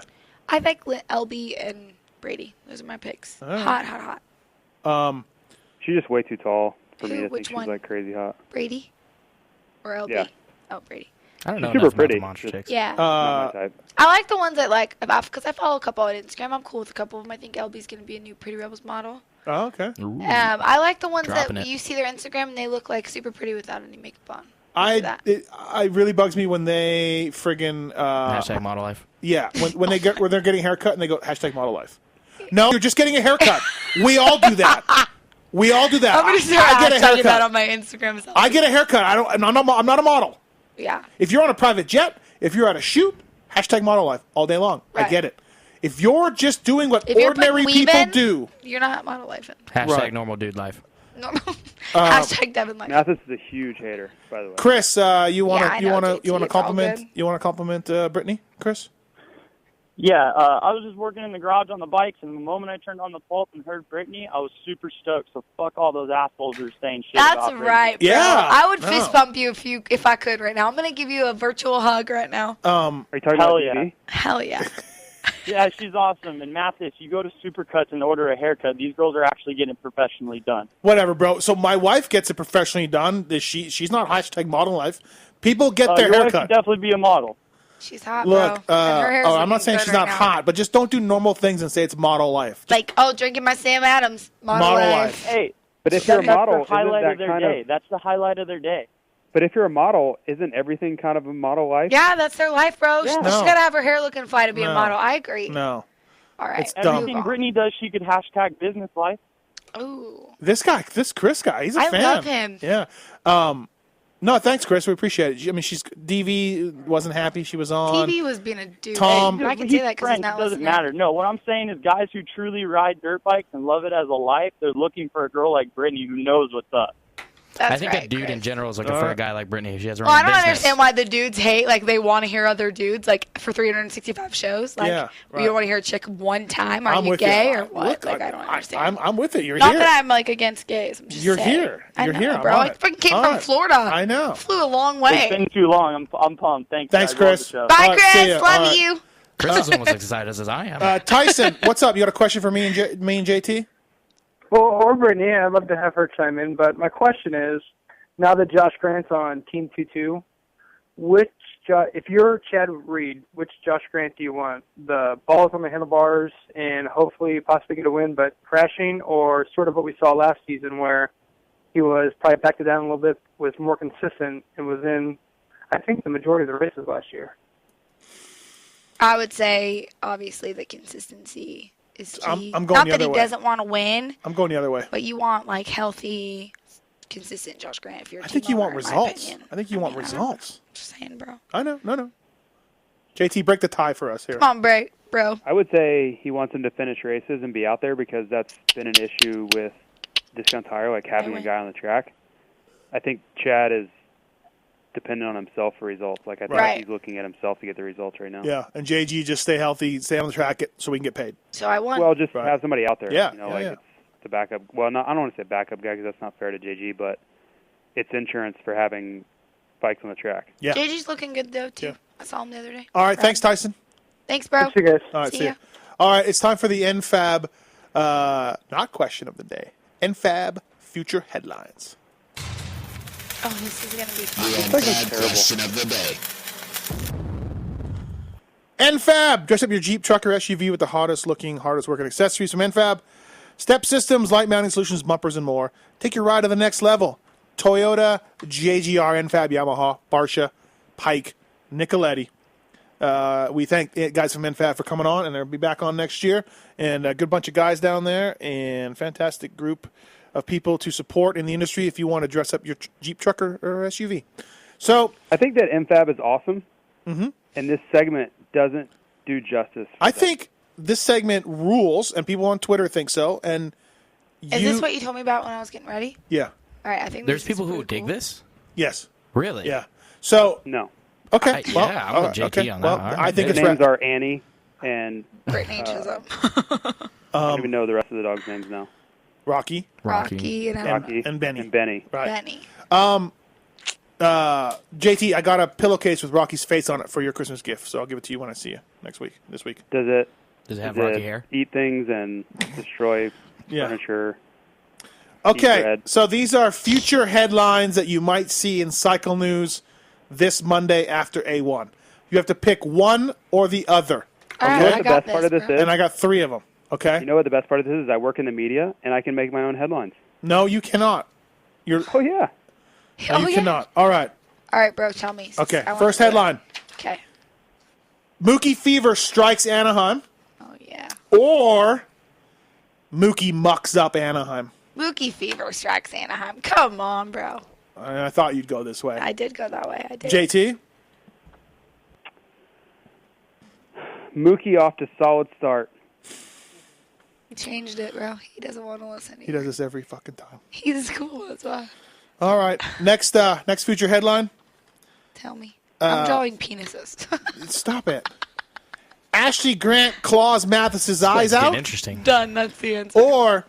I think LB and Brady. Those are my picks. Right. Hot. She's just way too tall for me to think Which she's one? like crazy hot. Brady or LB? Yeah. Oh, Brady. I don't know She's super enough about the pretty. monster chicks. Yeah. Not my type. I like the ones that like, because I follow a couple on Instagram. I'm cool with a couple of them. I think LB's going to be a new Pretty Rebels model. Oh, okay. Ooh. I like the ones Dropping that it. you see their Instagram and they look like super pretty without any makeup on. It really bugs me when they friggin' Hashtag model life. yeah, when they're getting a haircut and they go hashtag model life. No, you're just getting a haircut. We all do that. We all do that. I'm going to start I get a hashtagging that haircut. on my Instagram. I get a haircut. I'm not a model. Yeah. If you're on a private jet, if you're at a shoot, hashtag model life all day long. Right. I get it. If you're just doing what If you're ordinary putting weave people in, do, You're not model life. Hashtag Right. normal dude life. Normal. Hashtag Devin life. Mathis is a huge hater, by the way. Chris, you want I to know, JT, it's all compliment good. Brittany, Chris? Yeah, I was just working in the garage on the bikes, and the moment I turned on the Pulp and heard Britney, I was super stoked. So fuck all those assholes who are saying shit That's about Britney. right, bro. Yeah. I would No. fist bump you if I could right now. I'm gonna give you a virtual hug right now. Are you talking Hell about yeah. TV? Hell yeah. Yeah, she's awesome. And Mathis, you go to Supercuts and order a haircut. These girls are actually getting professionally done. Whatever, bro. So my wife gets it professionally done. She's not hashtag model life. People get their Your wife haircut. should definitely be a model. She's hot, Look, bro. And her hair's I'm not looking saying good she's right not now. hot, but just don't do normal things and say it's model life. Like, drinking my Sam Adams. Model Model life. life. Hey, But if you're a that's model, the highlight isn't of that their kind day. of? That's the highlight of their day. But if you're a model, isn't everything kind of a model life? Yeah, that's their life, bro. Yeah. She's No. gotta have her hair looking fly to be No. a model. I agree. No. All right. It's dumb. Everything Britney does, she could hashtag business life. Ooh. This Chris guy, he's a I fan. love him. Yeah. No, thanks, Chris. We appreciate it. I mean, DV wasn't happy she was on. TV was being a dude. Tom- I can He's say that because French, he's not it doesn't listening. matter. No, what I'm saying is guys who truly ride dirt bikes and love it as a life, they're looking for a girl like Britney who knows what's up. That's I think right, a dude Chris. in general is looking for a guy like Britney. She has her Well, own I don't business. understand why the dudes hate. Like, they want to hear other dudes, like, for 365 shows. Like, Yeah, right. you want to hear a chick one time? Are I'm you with gay you. or what? Look, like, I don't understand. I'm with it. You're Not here. that I'm, like, against gays. I'm just You're saying. here. I You're know, here. I'm bro. on I it. fucking came All from right. Florida. I know. Flew a long It's way. been too long. I'm pumped. Thanks, guys. Love Chris. the show. Bye, All right, see Chris. ya. Love All right. you. Chris is almost as excited as I am. Tyson, what's up? You got a question for me and JT? Well, or Brittany, I'd love to have her chime in, but my question is, now that Josh Grant's on Team 2-2, if you're Chad Reed, which Josh Grant do you want? The balls on the handlebars and hopefully possibly get a win, but crashing, or sort of what we saw last season where he was probably backed it down a little bit, was more consistent, and was in, I think, the majority of the races last year? I would say, obviously, the consistency is key. I'm going Not the that he other way. doesn't want to win, I'm going the other way. but you want, like, healthy, consistent Josh Grant if you're a I think team you want owner, in my results. opinion. I think you want I don't know. results. Just saying, bro. I know. No. JT, break the tie for us here. Come on, bro. I would say he wants him to finish races and be out there because that's been an issue with Discount Tire, like having a guy on the track. I think Chad is dependent on himself for results. Like I think Right. he's looking at himself to get the results right now. Yeah, and JG, just stay healthy, stay on the track so we can get paid. So I won. Well, just Right. have somebody out there. Yeah, You know, yeah, like yeah. it's the backup. Well, I don't want to say backup guy because that's not fair to JG, but it's insurance for having bikes on the track. Yeah. JG's looking good, though, too. Yeah. I saw him the other day. All right, thanks, Tyson. Thanks, bro. See you guys. All right, See see ya. ya. All right, it's time for the NFAB, not question of the day, NFAB future headlines. Oh, this is going to be fun. NFAB question of the day. NFAB, dress up your Jeep, truck, or SUV with the hottest looking, hardest working accessories from NFAB. Step systems, light mounting solutions, bumpers, and more. Take your ride to the next level. Toyota, JGR, NFAB, Yamaha, Barsha, Pike, Nicoletti. We thank the guys from NFAB for coming on, and they'll be back on next year. And a good bunch of guys down there, and fantastic group of people to support in the industry if you want to dress up your Jeep, truck, or SUV. So I think that MFAB is awesome, and this segment doesn't do justice. I think this segment rules, and people on Twitter think so. And Is this what you told me about when I was getting ready? Yeah. All right, I think There's this is people who pretty would dig cool. this? Yes. Really? Yeah. So No. okay. I- well, yeah, I'm all with right, JT okay. on that. Well, All right. I think The it's names right. are Annie and Britney Chisholm. I don't even know the rest of the dogs' names now. Rocky Rocky and Rocky and Benny. And Benny. Right. Benny. JT, I got a pillowcase with Rocky's face on it for your Christmas gift, so I'll give it to you when I see you this week. Does it Does it have Rocky hair? eat things and destroy Yeah. furniture? Okay, so these are future headlines that you might see in Cycle News this Monday after A1. You have to pick one or the other. All You right, know what I the got best part of this is? And I got 3 of them, okay? You know what the best part of this is? I work in the media, and I can make my own headlines. No, you cannot. Oh, yeah. No, you cannot. All right. All right, bro, tell me. Okay, first headline. Okay. Mookie Fever strikes Anaheim. Oh, yeah. Or Mookie mucks up Anaheim. Mookie Fever strikes Anaheim. Come on, bro. I thought you'd go this way. I did go that way. I did. JT? Mookie off to solid start. He changed it, bro. He doesn't want to listen. He does this every fucking time. He's cool, that's why. All right. Next future headline. Tell me. I'm drawing penises. Stop it. Ashley Grant claws Mathis's eyes out. Interesting. Done. That's the answer. Or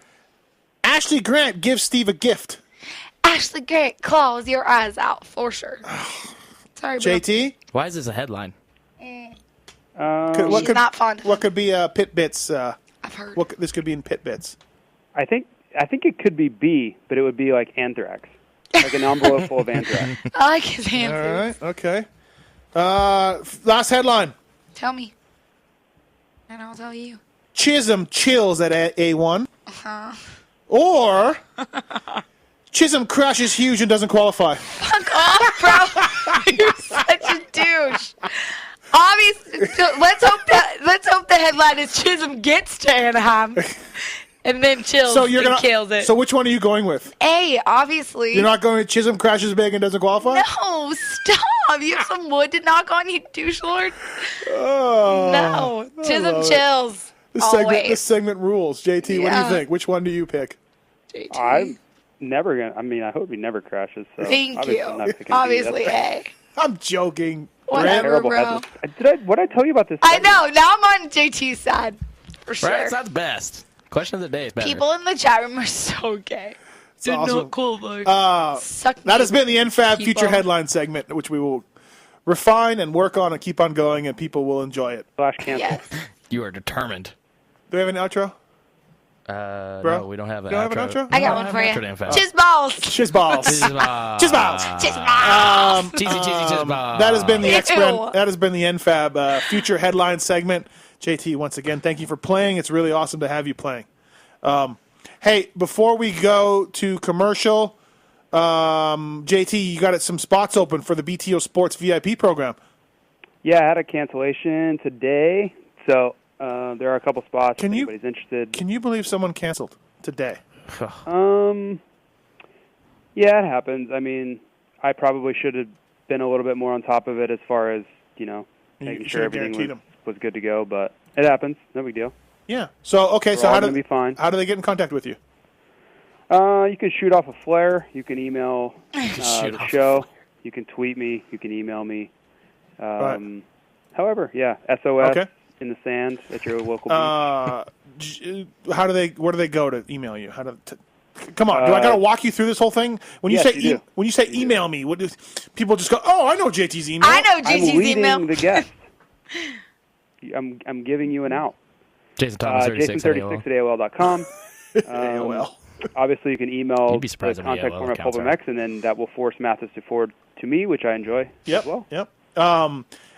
Ashley Grant gives Steve a gift. Ashley Grant claws your eyes out for sure. Sorry, bro. JT? Why is this a headline? She's not fond of What could be Pit Bits? I've heard. This could be in Pit Bits. I think it could be B, but it would be like anthrax. Like an envelope full of anthrax. I like his answers. All right. Okay. Last headline. Tell me. And I'll tell you. Chisholm chills at A1. Uh-huh. Or Chisholm crashes huge and doesn't qualify. Fuck off, bro. You're such a douche. Obviously, so let's hope the headline is Chisholm gets to Anaheim and then chills and kills it. So which one are you going with? A, obviously. You're not going with Chisholm crashes big and doesn't qualify? No, stop. You have some wood to knock on, you douche lord. Oh, No, Chisholm chills. This segment rules. JT, what do you think? Which one do you pick? JT. I'm never gonna. I mean, I hope he never crashes. So Thank obviously you. I'm not picking B. Obviously, That's A. I'm joking. Whatever, terrible bro. headline. What did I tell you about this? I know. Now I'm on JT's side. For sure. Right, it's not the best. Question of the day is better. People in the chat room are so gay. Did awesome. not cool, like, that has been the NFAB Future Headline segment, which we will refine and work on and keep on going, and people will enjoy it. Flash cancel. Yes. You are determined. Do we have an outro? No, we don't have an You don't outro. have an outro? I got one for you. Chiz balls. Chiz balls. Chiz balls. Chiz balls. Chiz balls. Cheesy chiz balls. That has been the Ew. That has been the NFAB Future Headline segment. JT, once again, thank you for playing. It's really awesome to have you playing. Hey, before we go to commercial, JT, you got some spots open for the BTO Sports VIP program. Yeah, I had a cancellation today, so there are a couple spots if anybody's interested. Can you believe someone canceled today? Yeah, it happens. I mean, I probably should have been a little bit more on top of it as far as, making sure everything was good to go, but it happens. No big deal. Yeah. So, okay, We're all gonna be fine. How do they get in contact with you? You can shoot off a flare. You can email the show. You can tweet me. You can email me. Right. However, yeah, SOS Okay. in the sand at your local beach. Where do they go to email you? Come on, do I got to walk you through this whole thing? When you Yes, say you do. when you say email me, what do people just go? Oh, I know JT's email. I know I'm JT's leading email. the guest. I'm giving you an out. Jason Thomas 36 at Jason36 at AOL.com. AOL. Obviously, you can email You'd be surprised the how many contact AOL form at accounts are. PulpMX, and then that will force Mathis to forward to me, which I enjoy as well. Yep.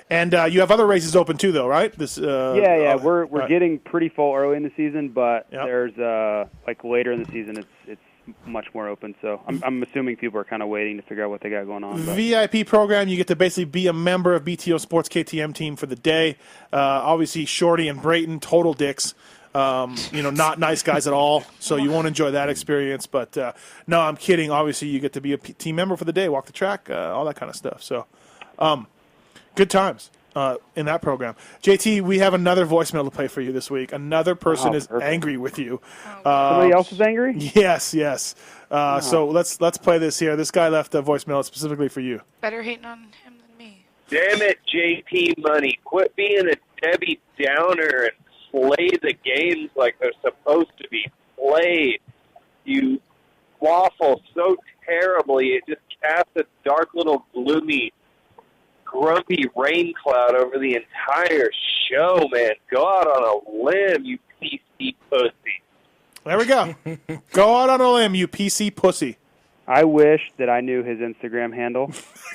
And you have other races open too, though, right? Yeah. We're right. getting pretty full early in the season, but Yep. there's like later in the season, it's much more open. So I'm assuming people are kind of waiting to figure out what they got going on. But. VIP program, you get to basically be a member of BTO Sports KTM team for the day. Obviously, Shorty and Brayton, total dicks. Not nice guys at all, so you won't enjoy that experience. But no, I'm kidding. Obviously, you get to be a team member for the day, walk the track, all that kind of stuff. So, good times in that program. JT, we have another voicemail to play for you this week. Another person is perfect. angry with you. Somebody else is angry? Yes. So let's play this here. This guy left a voicemail specifically for you. Better hating on him than me. Damn it, JT Money. Quit being a Debbie Downer and play the games like they're supposed to be played. You waffle so terribly, it just casts a dark little gloomy, grumpy rain cloud over the entire show, man. Go out on a limb, you PC pussy. There we go. Go out on a limb, you PC pussy. I wish that I knew his Instagram handle.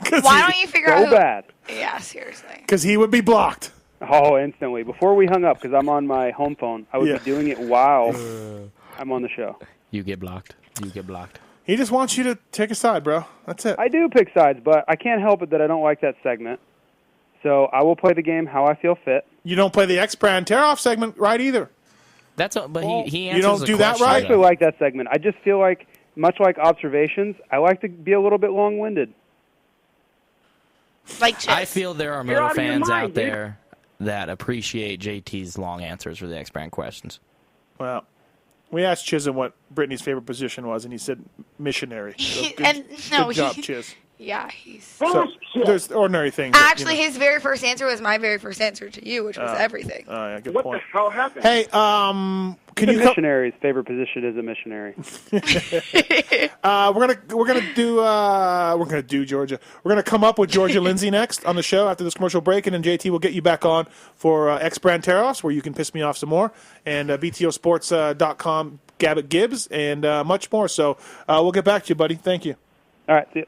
Why don't you figure out So bad. Yeah, seriously. Because he would be blocked. Oh, instantly. Before we hung up, because I'm on my home phone, I would be doing it while I'm on the show. You get blocked. You get blocked. He just wants you to take a side, bro. That's it. I do pick sides, but I can't help it that I don't like that segment. So I will play the game how I feel fit. You don't play the X-Brand tear-off segment right either. But he answers you don't the do that question. right? I actually like that segment. I just feel like, much like observations, I like to be a little bit long-winded. Like I feel there are Miller fans out there that appreciate JT's long answers for the X-Brand questions. Well, we asked Chisholm what Brittany's favorite position was, and he said missionary. So good job, Chiz. Yeah, he's... So there's ordinary things. Actually, his very first answer was my very first answer to you, which was everything. Oh, yeah, good What point. the hell happened? Hey, can The you missionary's favorite position is a missionary. we're gonna do Georgia. We're gonna come up with Georgia Lindsay next on the show after this commercial break, and then JT will get you back on for X-Brand Tear-Offs, where you can piss me off some more, and BTOsports.com, Gabbett Gibbs, and much more. So we'll get back to you, buddy. Thank you. All right, see you.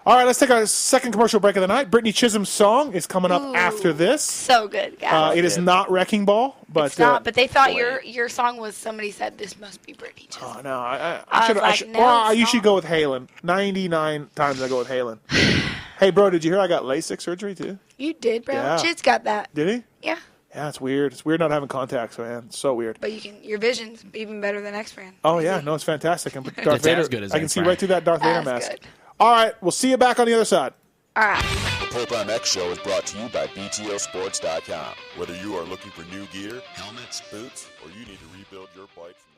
All right, let's take our second commercial break of the night. Britney Chisholm's song is coming up after this. So good, guys. It is not Wrecking Ball, but It's not, but they thought your song was, somebody said, this must be Britney Chisholm. Oh, no. I No, usually go with Halen. 99 times I go with Halen. Hey, bro, did you hear I got LASIK surgery, too? You did, bro. Yeah. Chiz got that. Did he? Yeah. Yeah, it's weird. It's weird not having contacts, man. It's so weird. But your vision's even better than X-Brand. Oh, yeah. No, it's fantastic. I can put Darth It's Vader. as good as I can see X-Brand. right through that Darth Vader That's mask. good. All right, we'll see you back on the other side. All right. The PulpMX Show is brought to you by BTOsports.com. Whether you are looking for new gear, helmets, boots, or you need to rebuild your bike from